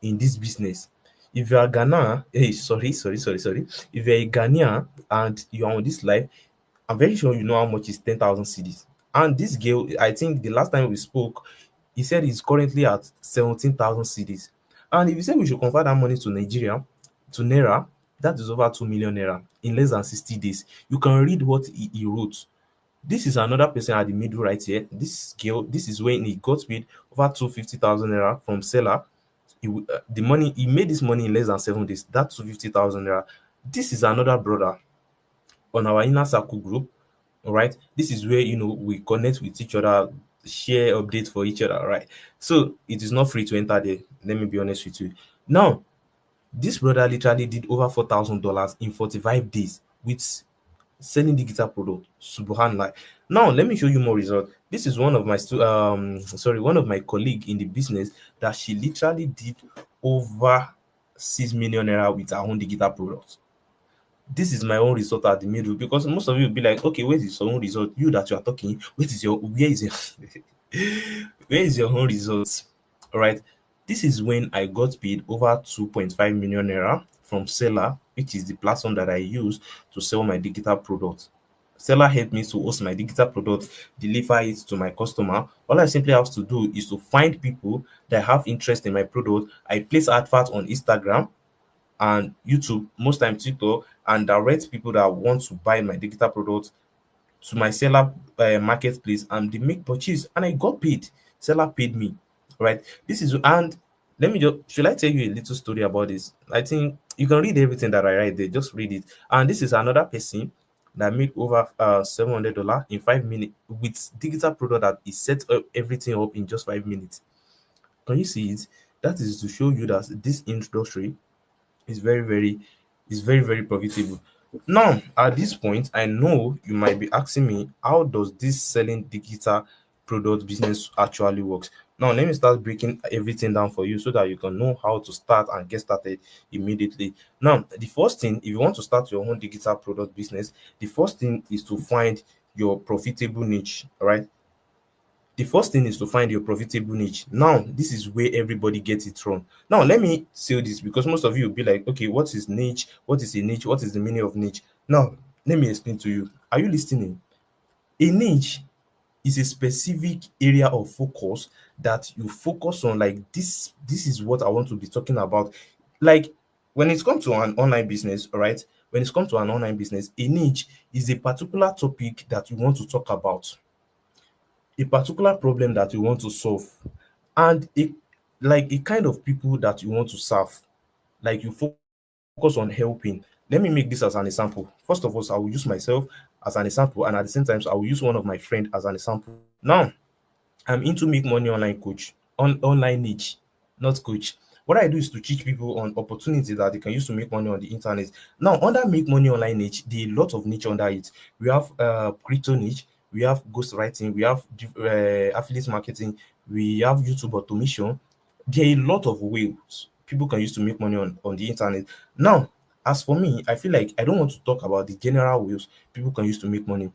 in this business. If you are Ghana, sorry. If you're a Ghanaian and you are on this live, I'm very sure you know how much is 10,000 cedis. And this girl, I think the last time we spoke, he said he's currently at 17,000 cedis. And if you say we should convert that money to Nigeria, to Naira, that is over 2 million Naira in less than 60 days. You can read what he wrote. This is another person at the middle right here. This girl, this is when he got paid over 250,000 Naira from seller. The money he made this money in less than 7 days. That's 250,000 naira. This is another brother on our inner circle group. All right, this is where we connect with each other, share updates for each other. Right, so it is not free to enter there. Let me be honest with you. Now, this brother literally did over $4,000 in 45 days with selling digital product. Subhanallah. Now let me show you more results. This is one of my colleague in the business that she literally did over 6 million naira with her own digital product. This is my own result at the middle, because most of you will be like, okay, where is your own result? You that you are talking, where is your where is your own result? All right. This is when I got paid over 2.5 million naira from Seller, which is the platform that I use to sell my digital product. Seller helped me to host my digital product, deliver it to my customer. All I simply have to do is to find people that have interest in my product. I place adverts on Instagram and YouTube, most time TikTok, and direct people that want to buy my digital product to my seller marketplace, and they make purchase and I got paid. Seller paid me. Right. This is, and let me just, should I tell you a little story about this? I think You can read everything that I write there. Just read it. And this is another person that made over $700 in 5 minutes with digital product that is set up everything up in just 5 minutes. Can you see it? That is to show you that this industry is very profitable. Now at this point, I know you might be asking me, how does this selling digital product business actually works? Now let me start breaking everything down for you so that you can know how to start and get started immediately. Now the first thing, if you want to start your own digital product business, the first thing is to find your profitable niche. All right, the first thing is to find your profitable niche. Now, this is where everybody gets it wrong. Now, let me say this because most of you will be like, okay, what is niche? What is a niche? What is the meaning of niche? Now, let me explain to you. Are you listening? A niche is a specific area of focus that you focus on. Like this is what I want to be talking about. Like when it comes to an online business, all right? When it comes to an online business, a niche is a particular topic that you want to talk about, a particular problem that you want to solve, and a kind of people that you want to serve. Like you focus on helping. Let me make this as an example. First of all, I will use myself as an example, and at the same time I will use one of my friend as an example. Now, I'm into make money online coach, online niche, not coach. What I do is to teach people on opportunities that they can use to make money on the internet. Now, under make money online niche, there are a lot of niche under it. We have crypto niche, we have ghostwriting, we have affiliate marketing, we have YouTube automation. There are a lot of ways people can use to make money on the internet. Now, as for me, I feel like I don't want to talk about the general ways people can use to make money.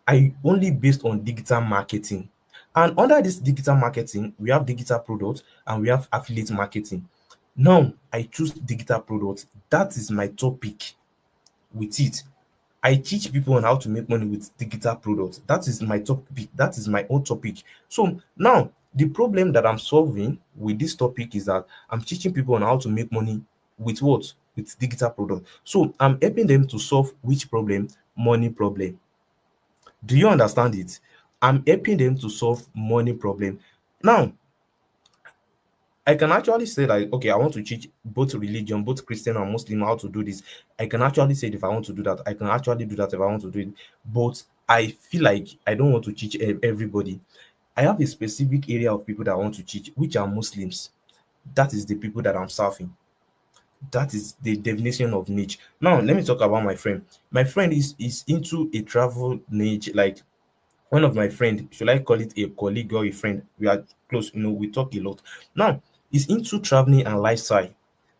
I only based on digital marketing. And under this digital marketing, we have digital products and we have affiliate marketing. Now, I choose digital products. That is my topic with it. I teach people on how to make money with digital products. That is my topic. That is my own topic. So now, the problem that I'm solving with this topic is that I'm teaching people on how to make money with what? With digital products. So I'm helping them to solve which problem? Money problem. Do you understand it? I'm helping them to solve money problem. Now, I can actually say like, okay, I want to teach both religion, both Christian and Muslim how to do this. I can actually say if I want to do that, I can actually do that if I want to do it. But I feel like I don't want to teach everybody. I have a specific area of people that I want to teach, which are Muslims. That is the people that I'm serving. That is the definition of niche. Now, let me talk about my friend. My friend is into a travel niche, like one of my friend, should I call it a colleague or a friend? We are close, we talk a lot. Now, he's into traveling and lifestyle.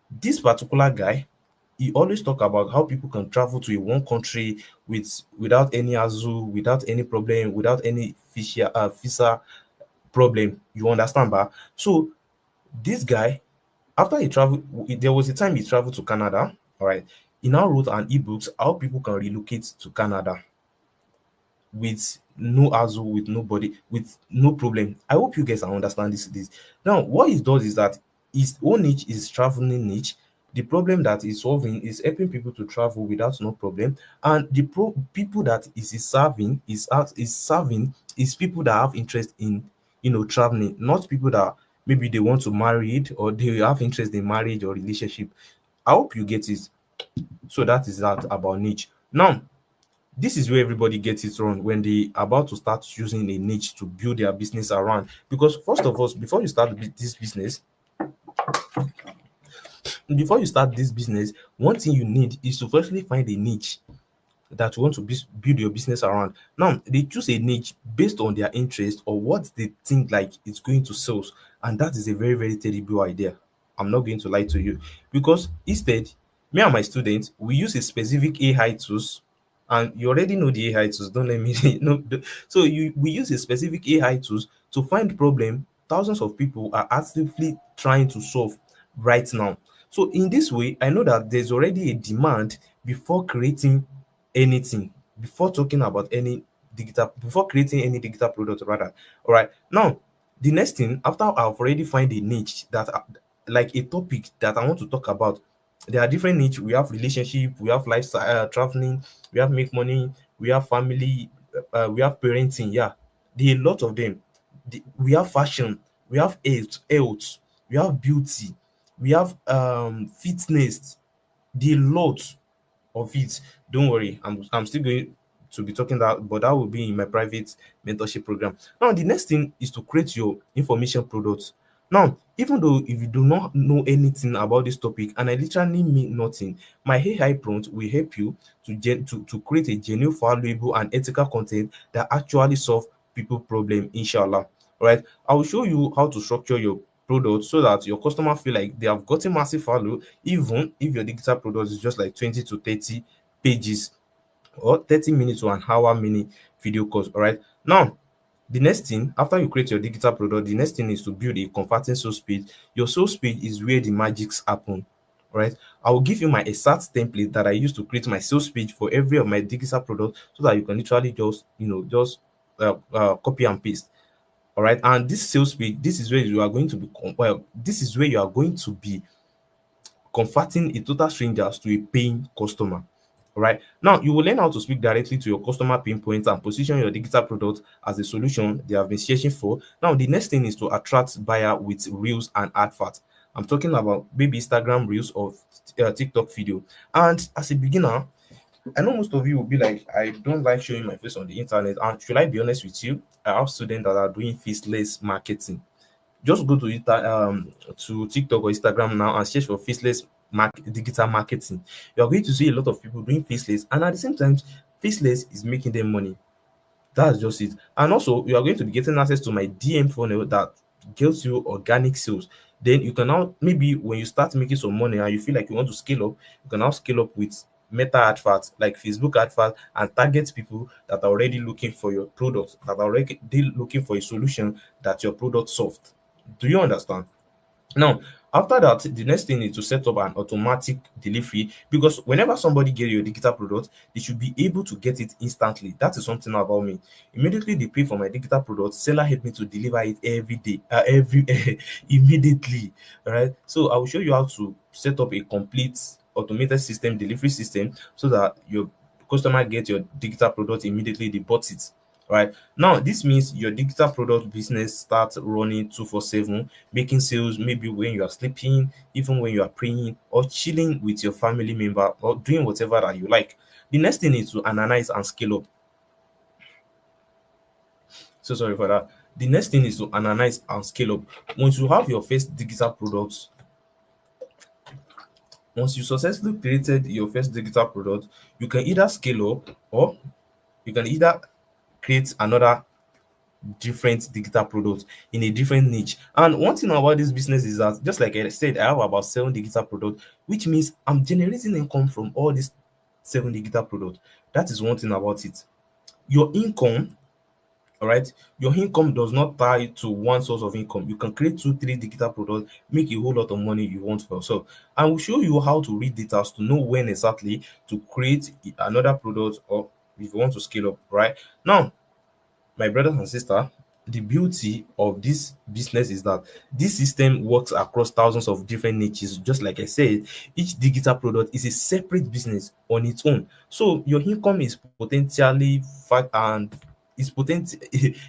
This particular guy, he always talk about how people can travel to a one country without any hassle, without any problem, without any visa problem. You understand, ba? So this guy, after he traveled, there was a time he traveled to Canada. All right, he now wrote an ebook how people can relocate to Canada with no hassle, with nobody, with no problem. I hope you guys understand this. Now, what he does is that his own niche is traveling niche. The problem that he's solving is helping people to travel without no problem. And the people that is serving is serving is people that have interest in traveling, not people that maybe they want to marry it or they have interest in marriage or relationship. I hope you get it. So that is that about niche. Now, this is where everybody gets it wrong when they about to start using a niche to build their business around. Because first of all, before you start this business, one thing you need is to firstly find a niche that you want to build your business around. Now, they choose a niche based on their interest or what they think like it's going to sell, and that is a very terrible idea. I'm not going to lie to you, because instead, me and my students, we use a specific AI tools, and you already know the AI tools. Don't let me no. So we use a specific AI tools to find problem thousands of people are actively trying to solve right now. So in this way, I know that there's already a demand before creating anything, before talking about any before creating any digital product rather. All right. Now, the next thing, after I've already find a niche that like a topic that I want to talk about, there are different niche. We have relationship, we have lifestyle, traveling, we have make money, we have family, we have parenting. Yeah, there are a lot of them. We have fashion, we have health, we have beauty, we have fitness. The lot of it. Don't worry, I'm still going to be talking that, but that will be in my private mentorship program. Now, the next thing is to create your information product. Now, even though if you do not know anything about this topic, and I literally mean nothing, my AI prompt will help you to create a genuine, valuable, and ethical content that actually solve people problem, inshallah. All right, I will show you how to structure your product so that your customer feel like they have gotten massive value, even if your digital product is just like 20 to 30 pages or 30 minutes to an hour mini video course. All right, now the next thing after you create your digital product, the next thing is to build a converting sales page. Your sales page is where the magics happen. All right, I will give you my exact template that I use to create my sales page for every of my digital products so that you can literally just copy and paste. All right, and this sales page, this is where you are going to be this is where you are going to be converting a total strangers to a paying customer. All right, now you will learn how to speak directly to your customer pain points and position your digital product as a solution they have been searching for. Now the next thing is to attract buyer with reels and adverts. I'm talking about maybe Instagram reels or TikTok video. And as a beginner, I know most of you will be like, I don't like showing my face on the internet. And should I be honest with you, I have students that are doing faceless marketing. Just go to to TikTok or Instagram now and search for faceless digital marketing. You are going to see a lot of people doing faceless, and at the same time, faceless is making them money. That's just it. And also, you are going to be getting access to my DM funnel that gives you organic sales. Then you can now, maybe when you start making some money and you feel like you want to scale up, you can now scale up with meta adverts like Facebook adverts and target people that are already looking for your product, that are already looking for a solution that your product solved. Do you understand? Now, after that, the next thing is to set up an automatic delivery, because whenever somebody get your digital product, they should be able to get it instantly. That is something about me. Immediately they pay for my digital product, seller help me to deliver it every day, every immediately. All right. So I will show you how to set up a complete automated system, delivery system, so that your customer get your digital product immediately they bought it. Right now, this means your digital product business starts running 247, making sales maybe when you are sleeping, even when you are praying, or chilling with your family member, or doing whatever that you like. The next thing is to analyze and scale up. So sorry for that. The next thing is to analyze and scale up. Once you have your first digital products, once you successfully created your first digital product, you can either scale up or you can either create another different digital products in a different niche. And one thing about this business is that, just like I said, I have about 7 digital products, which means I'm generating income from all these 7 digital products. That is one thing about it. Your income, all right, your income does not tie to one source of income. You can create 2, 3 digital products, make a whole lot of money you want for yourself. And we'll show you how to read data to know when exactly to create another product, or if you want to scale up, right? Now, my brothers and sisters, the beauty of this business is that this system works across thousands of different niches. Just like I said, each digital product is a separate business on its own. So your income is potentially fat and is potent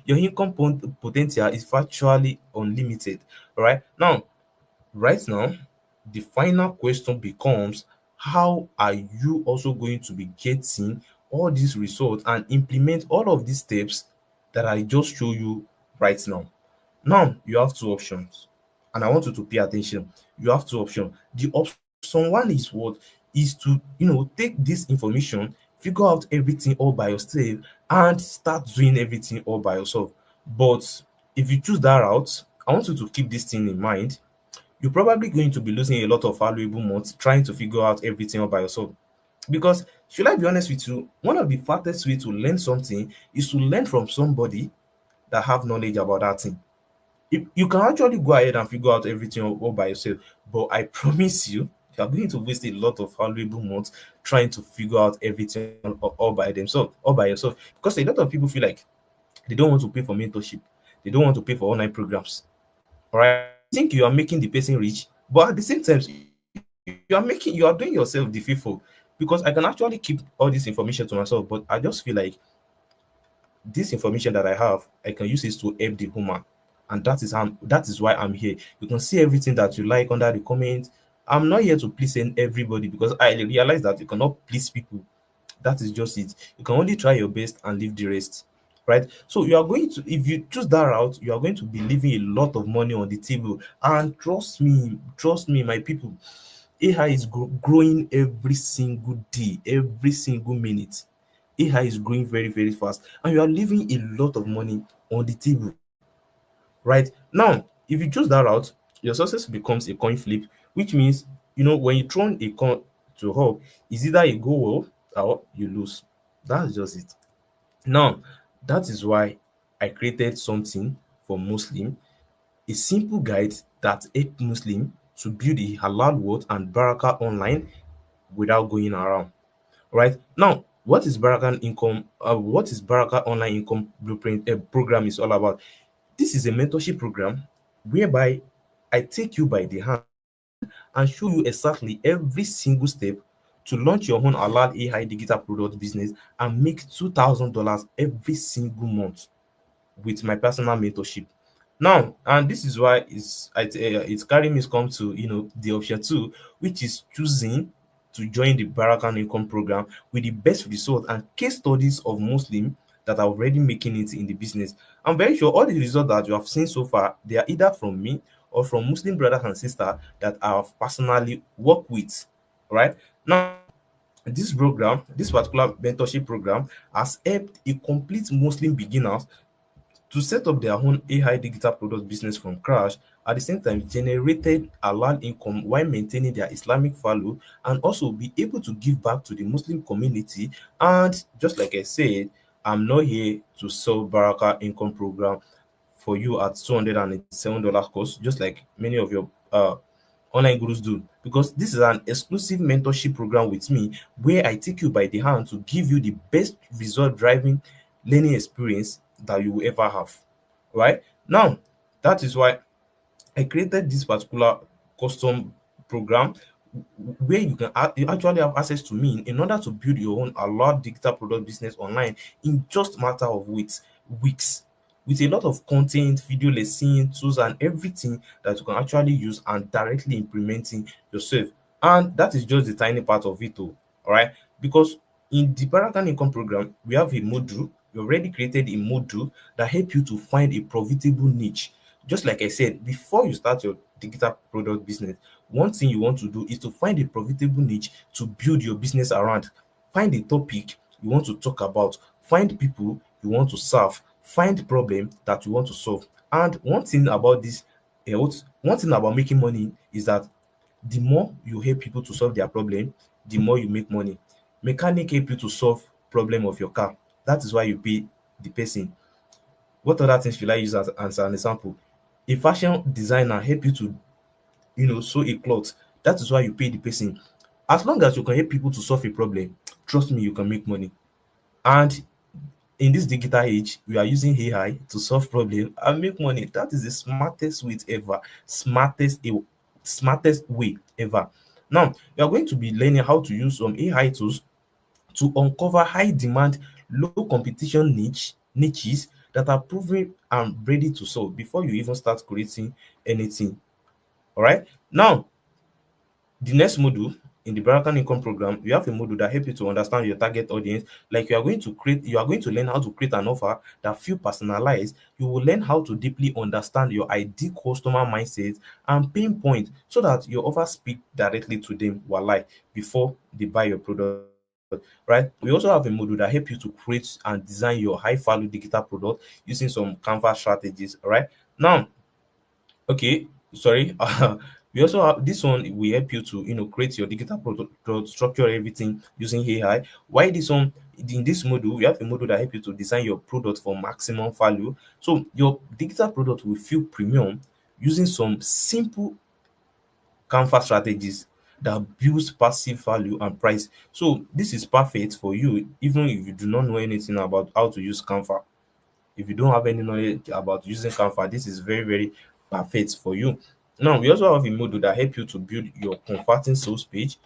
your income potential is virtually unlimited. All right. Right now, the final question becomes, how are you also going to be getting all these results and implement all of these steps that I just show you right now? Now, you have 2 options, and I want you to pay attention. You have 2 options. The option one is what? Is to, take this information, figure out everything all by yourself, and start doing everything all by yourself. But if you choose that route, I want you to keep this thing in mind. You're probably going to be losing a lot of valuable months trying to figure out everything all by yourself. Because, should I be honest with you, one of the fastest way to learn something is to learn from somebody that have knowledge about that thing. You can actually go ahead and figure out everything all by yourself, but I promise you are going to waste a lot of valuable months trying to figure out everything all by themselves, all by yourself. Because a lot of people feel like they don't want to pay for mentorship, they don't want to pay for online programs. All right, they think you are making the person rich, but at the same time, you are doing yourself the favor, because I can actually keep all this information to myself, but I just feel like this information that I have, I can use it to help the human, and that is why I'm here. You can see everything that you like under the comment, I'm not here to please everybody because I realize that you cannot please people. That is just it. You can only try your best and leave the rest. Right? So you are going to, if you choose that route, you are going to be leaving a lot of money on the table. And trust me, my people, AI is growing every single day, every single minute. AI is growing very, very fast, and you are leaving a lot of money on the table. Right now, if you choose that route, your success becomes a coin flip, which means, when you throw a coin to hop, is either you go well or you lose. That's just it. Now, that is why I created something for Muslim, a simple guide that help Muslim to build a halal world and baraka online without going around. Right now, what is baraka income? What is baraka online income blueprint program is all about? This is a mentorship program whereby I take you by the hand and show you exactly every single step to launch your own halal AI digital product business and make $2,000 every single month with my personal mentorship. Now, and this is why it's carrying me come to the option two, which is choosing to join the Barakan Income Program with the best result and case studies of Muslim that are already making it in the business. I'm very sure all the results that you have seen so far, they are either from me or from Muslim brothers and sisters that I have personally worked with. Right now, this particular mentorship program, has helped a complete Muslim beginners to set up their own AI digital product business from crash, at the same time generated halal income while maintaining their Islamic value, and also be able to give back to the Muslim community. And just like I said, I'm not here to sell Baraka income program for you at $287 cost, just like many of your online gurus do, because this is an exclusive mentorship program with me where I take you by the hand to give you the best result driving learning experience that you will ever have. Right now, that is why I created this particular custom program where you actually have access to me in order to build your own allowed digital product business online in just matter of weeks, with a lot of content, video lesson, tools, and everything that you can actually use and directly implementing yourself. And that is just the tiny part of it, all right? Because in the Barakan Income Program, we have a module. We already created a module that help you to find a profitable niche. Just like I said, before you start your digital product business, one thing you want to do is to find a profitable niche to build your business around. Find a topic you want to talk about, find people you want to serve, find problem that you want to solve. And one thing about this, one thing about making money is that the more you help people to solve their problem, the more you make money. Mechanic help you to solve problem of your car. That is why you pay the person. What other things should I use as an example? A fashion designer help you to sew a cloth. That is why you pay the person. As long as you can help people to solve a problem, trust me, you can make money. And in this digital age, we are using AI to solve problem and make money. That is the smartest way ever, smartest way ever. Now, we are going to be learning how to use some AI tools to uncover high demand, low competition niches that are proven and ready to solve before you even start creating anything. All right. Now, the next module in the Barakan Income Program, we have a module that helps you to understand your target audience. Like you are going to learn how to create an offer that feel personalized. You will learn how to deeply understand your ideal customer mindset and pinpoint so that your offer speak directly to them while before they buy your product. Right. We also have a module that help you to create and design your high value digital product using some Canva strategies. All right. Now, okay, sorry. We also have this one will help you to create your digital product, structure everything using AI. Why this one? In this module, we have a module that help you to design your product for maximum value. So your digital product will feel premium using some simple Canva strategies that builds passive value and price. So this is perfect for you even if you do not know anything about how to use Canva. If you don't have any knowledge about using Canva, this is very, very perfect for you. Now, we also have a module that help you to build your converting sales page.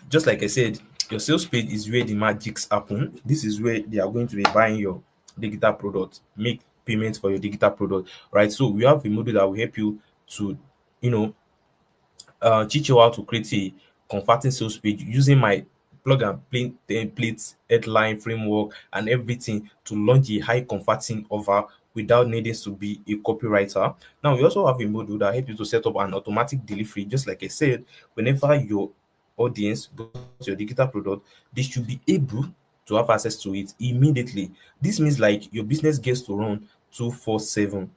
Just like I said, your sales page is where the magics happen. This is where they are going to be buying your digital product, make payments for your digital product, right? So we have a module that will help you to you know, teach you how to create a converting sales page using my plug and play templates, headline framework, and everything to launch a high converting offer without needing to be a copywriter. Now, we also have a module that helps you to set up an automatic delivery, just like I said, whenever your audience goes your digital product, they should be able to have access to it immediately. This means like your business gets to run 247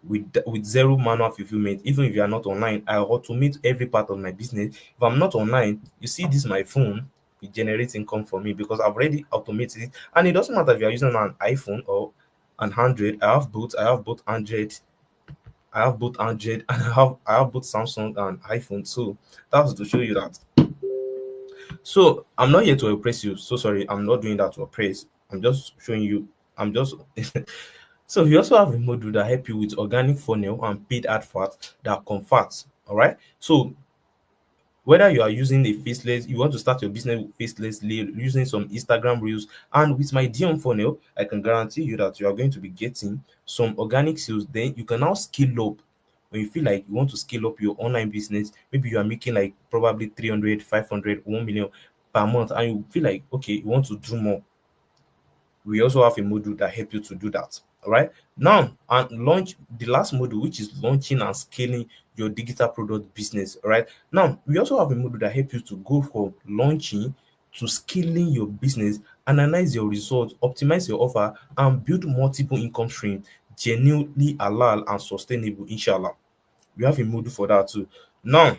with zero manual fulfillment. Even if you are not online, I automate every part of my business. If I'm not online, you see this my phone, it generates income for me because I've already automated it. And it doesn't matter if you're using an iPhone or an Android. I have both Android. I have both Android and I have both Samsung and iPhone. So that's to show you that. So I'm not here to oppress you. So sorry, I'm not doing that to oppress. I'm just showing you. I'm just So we also have a module that help you with organic funnel and paid advert that converts. All right. So whether you are using a faceless, you want to start your business facelessly using some Instagram reels, and with my DM funnel, I can guarantee you that you are going to be getting some organic sales. Then you can now scale up. When you feel like you want to scale up your online business, maybe you are making like probably 300, 500, 1 million per month, and you feel like okay, you want to do more, we also have a module that help you to do that. All right. Now, and launch the last module, which is launching and scaling your digital product business. All right. Now, we also have a module that help you to go from launching to scaling your business, analyze your results, optimize your offer, and build multiple income streams, genuinely halal and sustainable. Inshallah, we have a module for that too. Now,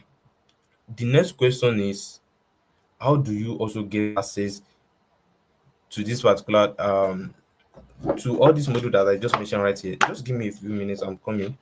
the next question is, how do you also get access to this particular to all these modules that I just mentioned right here? Just give me a few minutes. I'm coming.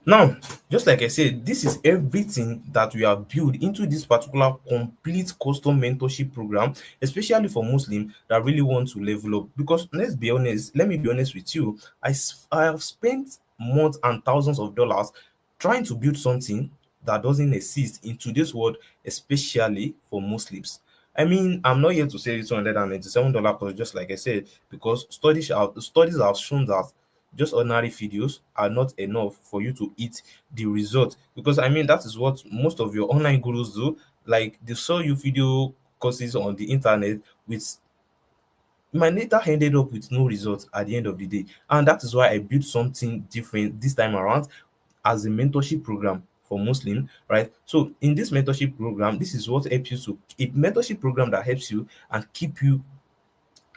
Now, just like I said, this is everything that we have built into this particular complete custom mentorship program, especially for Muslims that really want to level up. Because let's be honest, let me be honest with you, I have spent months and thousands of dollars trying to build something that doesn't exist in today's world, especially for Muslims. I mean, I'm not here to say it's $297 course, just like I said, because studies have shown that just ordinary videos are not enough for you to eat the result. Because I mean, that is what most of your online gurus do. Like they sell you video courses on the internet with my later ended up with no results at the end of the day. And that is why I built something different this time around as a mentorship program for Muslim, right? So in this mentorship program, this is what helps you to a mentorship program that helps you and keep you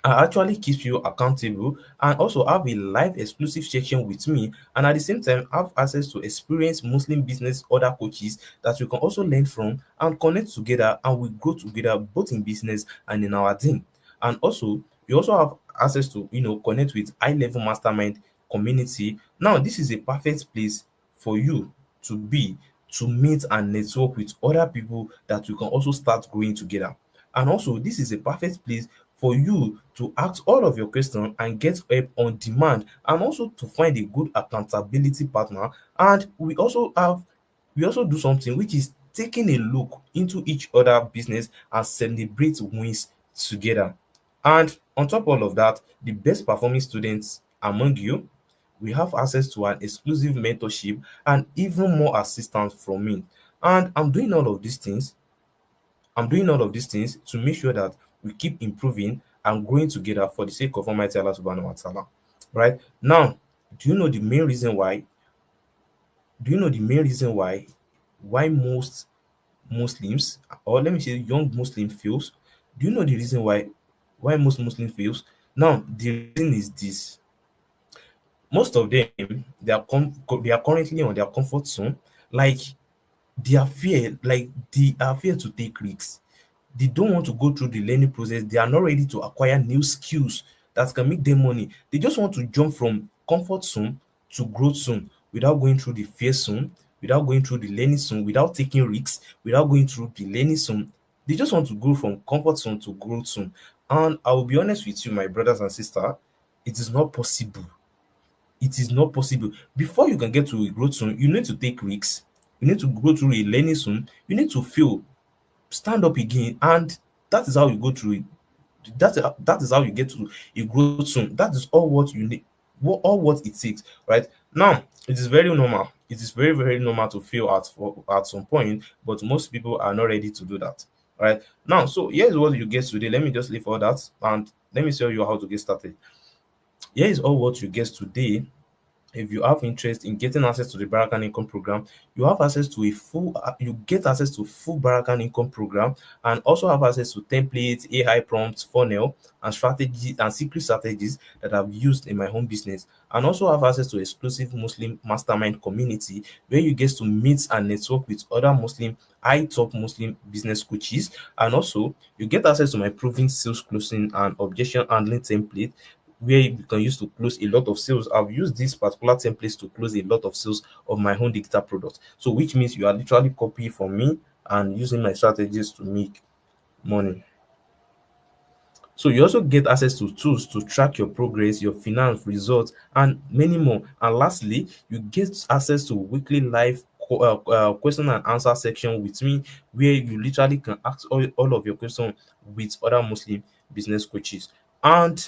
actually keeps you accountable, and also have a live exclusive section with me, and at the same time have access to experienced Muslim business other coaches that you can also learn from and connect together, and we grow together both in business and in our team. And also you also have access to connect with high level mastermind community. Now this is a perfect place for you to be, to meet and network with other people that you can also start growing together. And also this is a perfect place for you to ask all of your questions and get help on demand, and also to find a good accountability partner. And we also do something which is taking a look into each other business and celebrate wins together. And on top of all of that, the best performing students among you, we have access to an exclusive mentorship and even more assistance from me. And I'm doing all of these things to make sure that we keep improving and growing together for the sake of Almighty Allah Subhanahu wa Taala. Right now, do you know the main reason why? Do you know the main reason why most Muslims, or let me say young Muslim fails? Do you know the reason why most Muslim fails? Now, the reason is this: most of them they are currently on their comfort zone, like they are fear to take risks. They don't want to go through the learning process. They are not ready to acquire new skills that can make them money. They just want to jump from comfort zone to growth zone without going through the fear zone, without going through the learning zone, without taking risks, without going through the learning zone. They just want to go from comfort zone to growth zone. And I will be honest with you, my brothers and sisters, it is not possible. It is not possible. Before you can get to a growth zone, you need to take risks. You need to go through a learning zone. You need to fail. stand up again, and that is how you go through it. That is how you get to a growth soon. That is all what you need, all what it takes, right? Now, it is very normal. It is very, very normal to fail at some point, but most people are not ready to do that, right? Now, so here's what you get today. Let me just leave all that and let me tell you how to get started. Here is all what you get today. If you have interest in getting access to the Barakan Income Program, you have access to you get access to full Barakan Income Program, and also have access to templates, AI prompts, funnel, and strategies and secret strategies that I've used in my home business, and also have access to exclusive Muslim mastermind community where you get to meet and network with other top Muslim business coaches, and also you get access to my proven sales closing and objection handling template where you can use to close a lot of sales. I've used these particular templates to close a lot of sales of my own digital products. So which means you are literally copying from me and using my strategies to make money. So you also get access to tools to track your progress, your finance results, and many more. And lastly, you get access to weekly live question and answer section with me, where you literally can ask all of your questions with other Muslim business coaches. And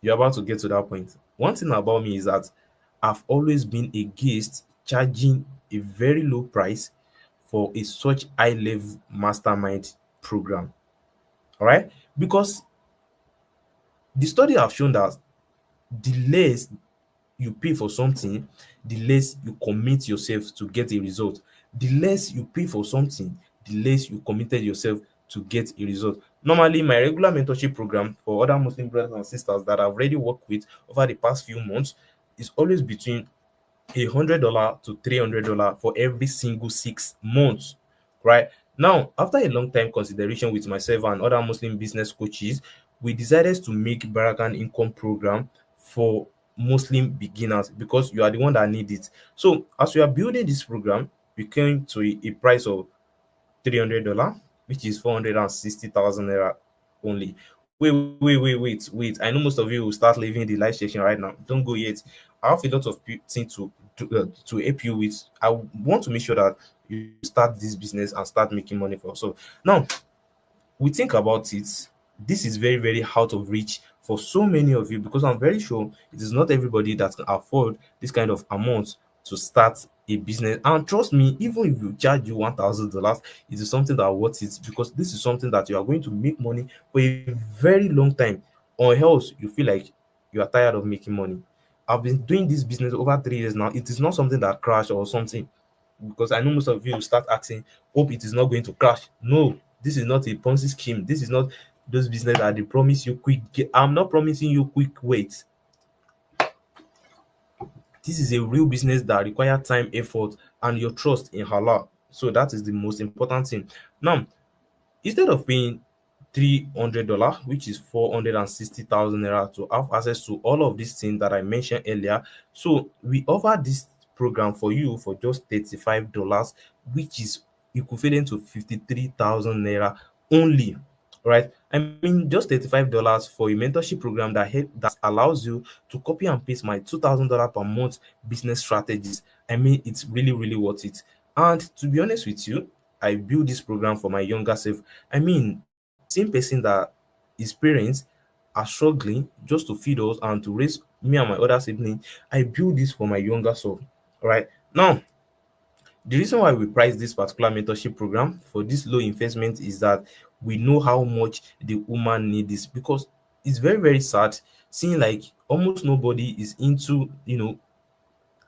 you're about to get to that point. One thing about me is that I've always been against charging a very low price for a such high level mastermind program. All right, because the study have shown that the less you pay for something, the less you commit yourself to get a result. The less you pay for something, the less you committed yourself to get a result. Normally, my regular mentorship program for other Muslim brothers and sisters that I've already worked with over the past few months is always between $100 to $300 for every single 6 months, right? Now, after a long time consideration with myself and other Muslim business coaches, we decided to make Barakan Income Program for Muslim beginners because you are the one that need it. So, as we are building this program, we came to a price of $300, which is 460,000 naira only. Wait. I know most of you will start leaving the live session right now. Don't go yet. I have a lot of things to help you with. I want to make sure that you start this business and start making money for. So now we think about it, this is very, very out of reach for so many of you because I'm very sure it is not everybody that can afford this kind of amount to start a business. And trust me, even if you charge you $1,000, it is something that worth it because this is something that you are going to make money for a very long time, or else you feel like you are tired of making money. I've been doing this business over 3 years now. It is not something that crashed or something, because I know most of you will start asking, hope it is not going to crash. No, this is not a Ponzi scheme. This is not those business that they promise you quick. I'm not promising you quick wait. This is a real business that requires time, effort, and your trust in Halal. So that is the most important thing. Now, instead of paying $300, which is 460,000 naira, to have access to all of these things that I mentioned earlier, so we offer this program for you for just $35, which is equivalent to 53,000 naira only. Right? I mean, just $35 for a mentorship program that allows you to copy and paste my $2,000 per month business strategies. I mean, it's really, really worth it. And to be honest with you, I built this program for my younger self. I mean, the same person that his parents are struggling just to feed us and to raise me and my other siblings, I built this for my younger self. Right? Now, the reason why we price this particular mentorship program for this low investment is that we know how much the woman need this, because it's very, very sad seeing like almost nobody is into,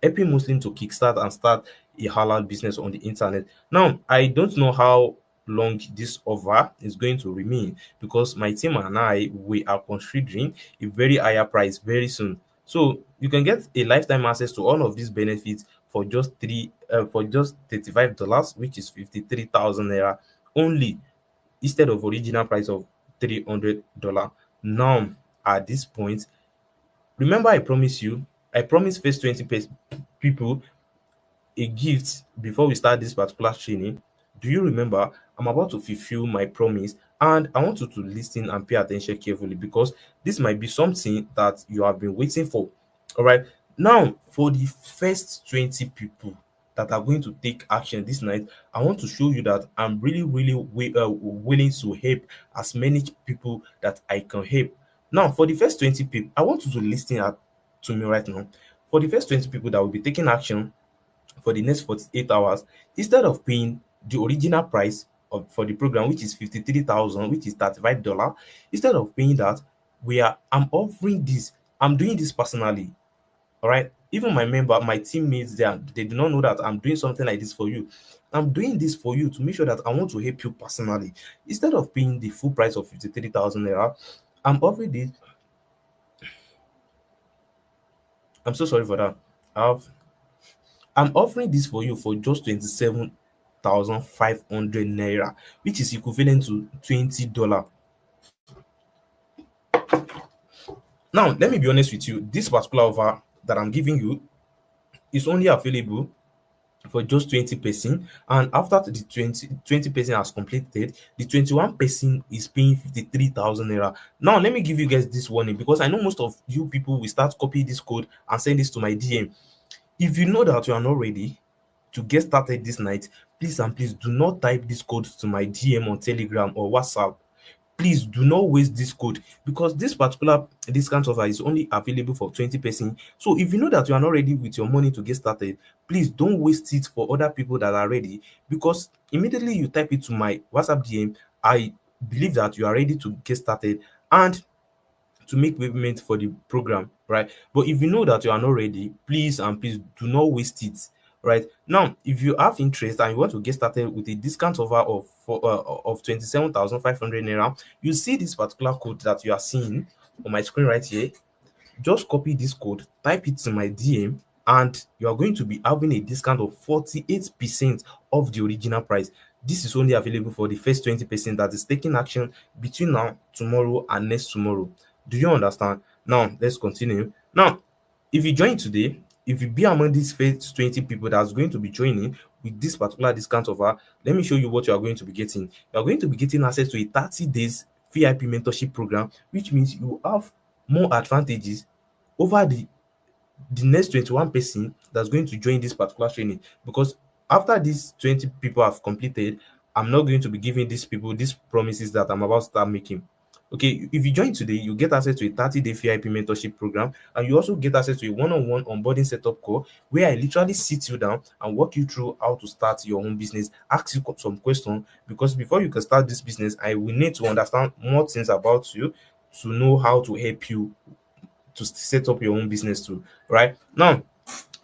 helping Muslim to kickstart and start a halal business on the internet. Now, I don't know how long this offer is going to remain because my team and we are considering a very higher price very soon. So you can get a lifetime access to all of these benefits for just $35, which is 53,000 naira only, instead of original price of $300. Now, at this point, remember I promised first 20 people a gift before we start this particular training. Do you remember? I'm about to fulfill my promise, and I want you to listen and pay attention carefully because this might be something that you have been waiting for. All right. Now, for the first 20 people that are going to take action this night. I want to show you that I'm really, really willing to help as many people that I can help. Now, for the first 20 people, I want you to listen to me right now. For the first 20 people that will be taking action for the next 48 hours, instead of paying the original price for the program, which is 53,000, which is $35, instead of paying that, I'm offering this. I'm doing this personally. All right. Even my member, my teammates, they do not know that I'm doing something like this for you. I'm doing this for you to make sure that I want to help you personally. Instead of paying the full price of 53,000 naira, I'm offering this. I'm so sorry for that. I've, I'm offering this for you for just 27,500 naira, which is equivalent to $20. Now, let me be honest with you. This particular offer that I'm giving you is only available for just 20 person, and after the 20 person has completed, the 21 person is paying 53,000 naira. Now let me give you guys this warning, because I know most of you people will start copy this code and send this to my DM. If you know that you are not ready to get started this night, please and please do not type this code to my DM on Telegram or WhatsApp. Please do not waste this code, because this particular discount offer is only available for 20 person. So if you know that you are not ready with your money to get started, please don't waste it for other people that are ready, because immediately you type it to my WhatsApp DM, I believe that you are ready to get started and to make payment for the program, right? But if you know that you are not ready, please and please do not waste it. Right now, if you have interest and you want to get started with a discount offer of 27,500 naira, you see this particular code that you are seeing on my screen right here. Just copy this code, type it to my DM, and you are going to be having a discount of 48% of the original price. This is only available for the first 20% that is taking action between now, tomorrow, and next tomorrow. Do you understand? Now, let's continue. Now, if you join today, if you be among these first 20 people that's going to be joining with this particular discount offer, let me show you what you are going to be getting. You are going to be getting access to a 30 days VIP mentorship program, which means you have more advantages over the next 21 person that's going to join this particular training, because after these 20 people have completed, I'm not going to be giving these people these promises that I'm about to start making. Okay, if you join today, you get access to a 30-day VIP mentorship program, and you also get access to a one-on-one onboarding setup call where I literally sit you down and walk you through how to start your own business, ask you some questions, because before you can start this business, I will need to understand more things about you to know how to help you to set up your own business too, right? Now,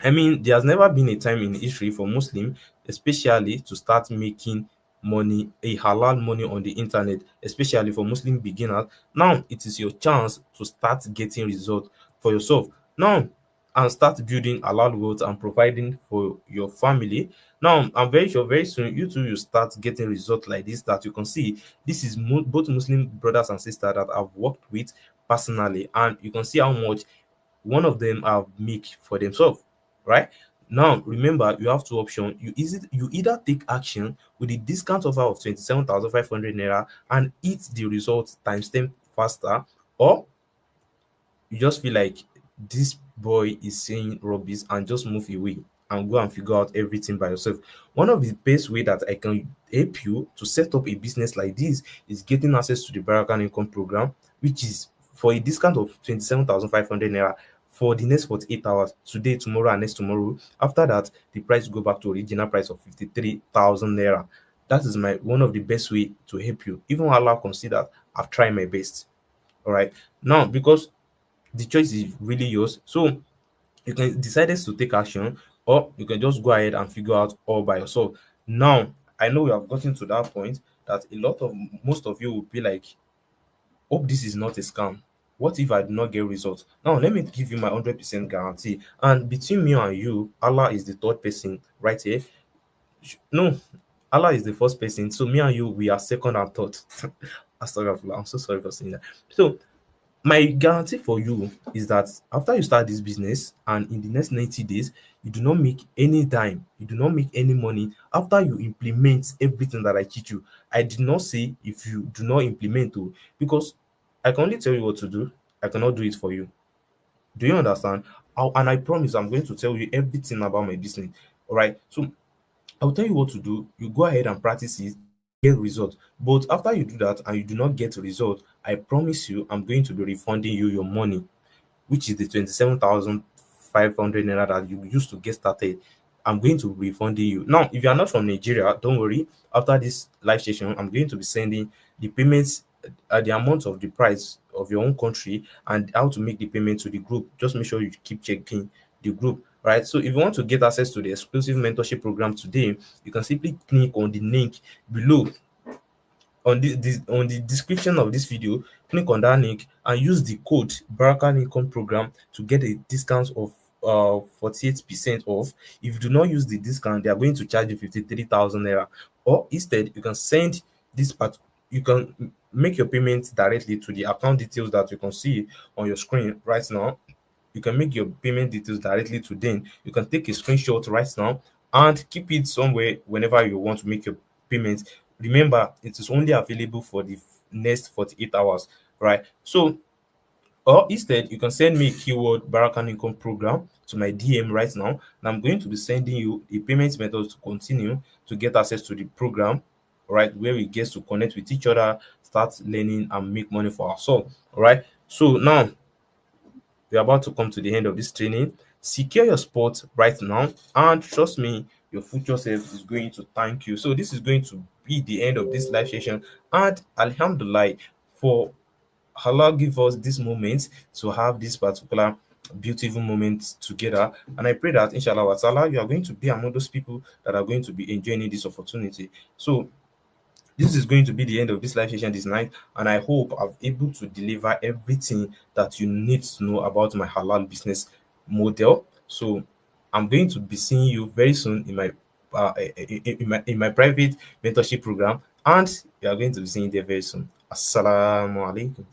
I mean, there's never been a time in history for Muslim, especially to start making money, a halal money on the internet, especially for Muslim beginners. Now it is your chance to start getting results for yourself. Now, and start building halal wealth and providing for your family. Now, I'm very sure very soon you too will start getting results like this that you can see. This is both Muslim brothers and sisters that I've worked with personally, and you can see how much one of them have make for themselves, right? Now remember, you have two options. You either take action with the discount offer of 27,500 naira and eat the results times 10 faster, or you just feel like this boy is saying rubbish and just move away and go and figure out everything by yourself. One of the best way that I can help you to set up a business like this is getting access to the Barakan Income Program, which is for a discount of 27,500 naira for the next 48 hours, today, tomorrow, and next tomorrow. After that, the price go back to original price of 53,000 naira. That is my one of the best way to help you. Even Allah consider I've tried my best. All right. Now, because the choice is really yours. So you can decide to take action, or you can just go ahead and figure out all by yourself. Now, I know we have gotten to that point that most of you will be like, hope this is not a scam. What if I do not get results? Now, let me give you my 100% guarantee. And between me and you, Allah is the third person right here. No, Allah is the first person. So me and you, we are second and third. Astaghfirullah. I'm so sorry for saying that. So my guarantee for you is that after you start this business and in the next 90 days, you do not make any dime, you do not make any money after you implement everything that I teach you. I did not say if you do not implement, oh, because I can only tell you what to do, I cannot do it for you. Do you understand? And I promise I'm going to tell you everything about my business. All right. So I'll tell you what to do. You go ahead and practice it, get results. But after you do that and you do not get result, I promise you, I'm going to be refunding you your money, which is the 27,500 naira that you used to get started. I'm going to refund you. Now, if you are not from Nigeria, don't worry. After this live session, I'm going to be sending the payments at the amount of the price of your own country and how to make the payment to the group. Just make sure you keep checking the group. Right. So if you want to get access to the exclusive mentorship program today, you can simply click on the link below on this on the description of this video. Click on that link and use the code Baraka Income Program to get a discount of 48% off. If you do not use the discount, they are going to charge you 53,000 naira. Or instead, you can send this part, you can make your payment directly to the account details that you can see on your screen right now. You can make your payment details directly to them. You can take a screenshot right now and keep it somewhere whenever you want to make your payment. Remember, it is only available for the next 48 hours, right? So, or instead, you can send me a keyword Barakan Income Program to my DM right now, and I'm going to be sending you a payment method to continue to get access to the program, right? Where we get to connect with each other, start learning, and make money for ourselves, all right? So now we're about to come to the end of this training. Secure your spot right now, and trust me, your future self is going to thank you. So this is going to be the end of this live session. And Alhamdulillah, for Allah give us this moment to have this particular beautiful moment together. And I pray that inshallah wa ta'ala, you are going to be among those people that are going to be enjoying this opportunity. So this is going to be the end of this live session this night, and I hope I'm able to deliver everything that you need to know about my halal business model. So I'm going to be seeing you very soon in my in my private mentorship program, and you are going to be seeing there very soon. Assalamu alaikum.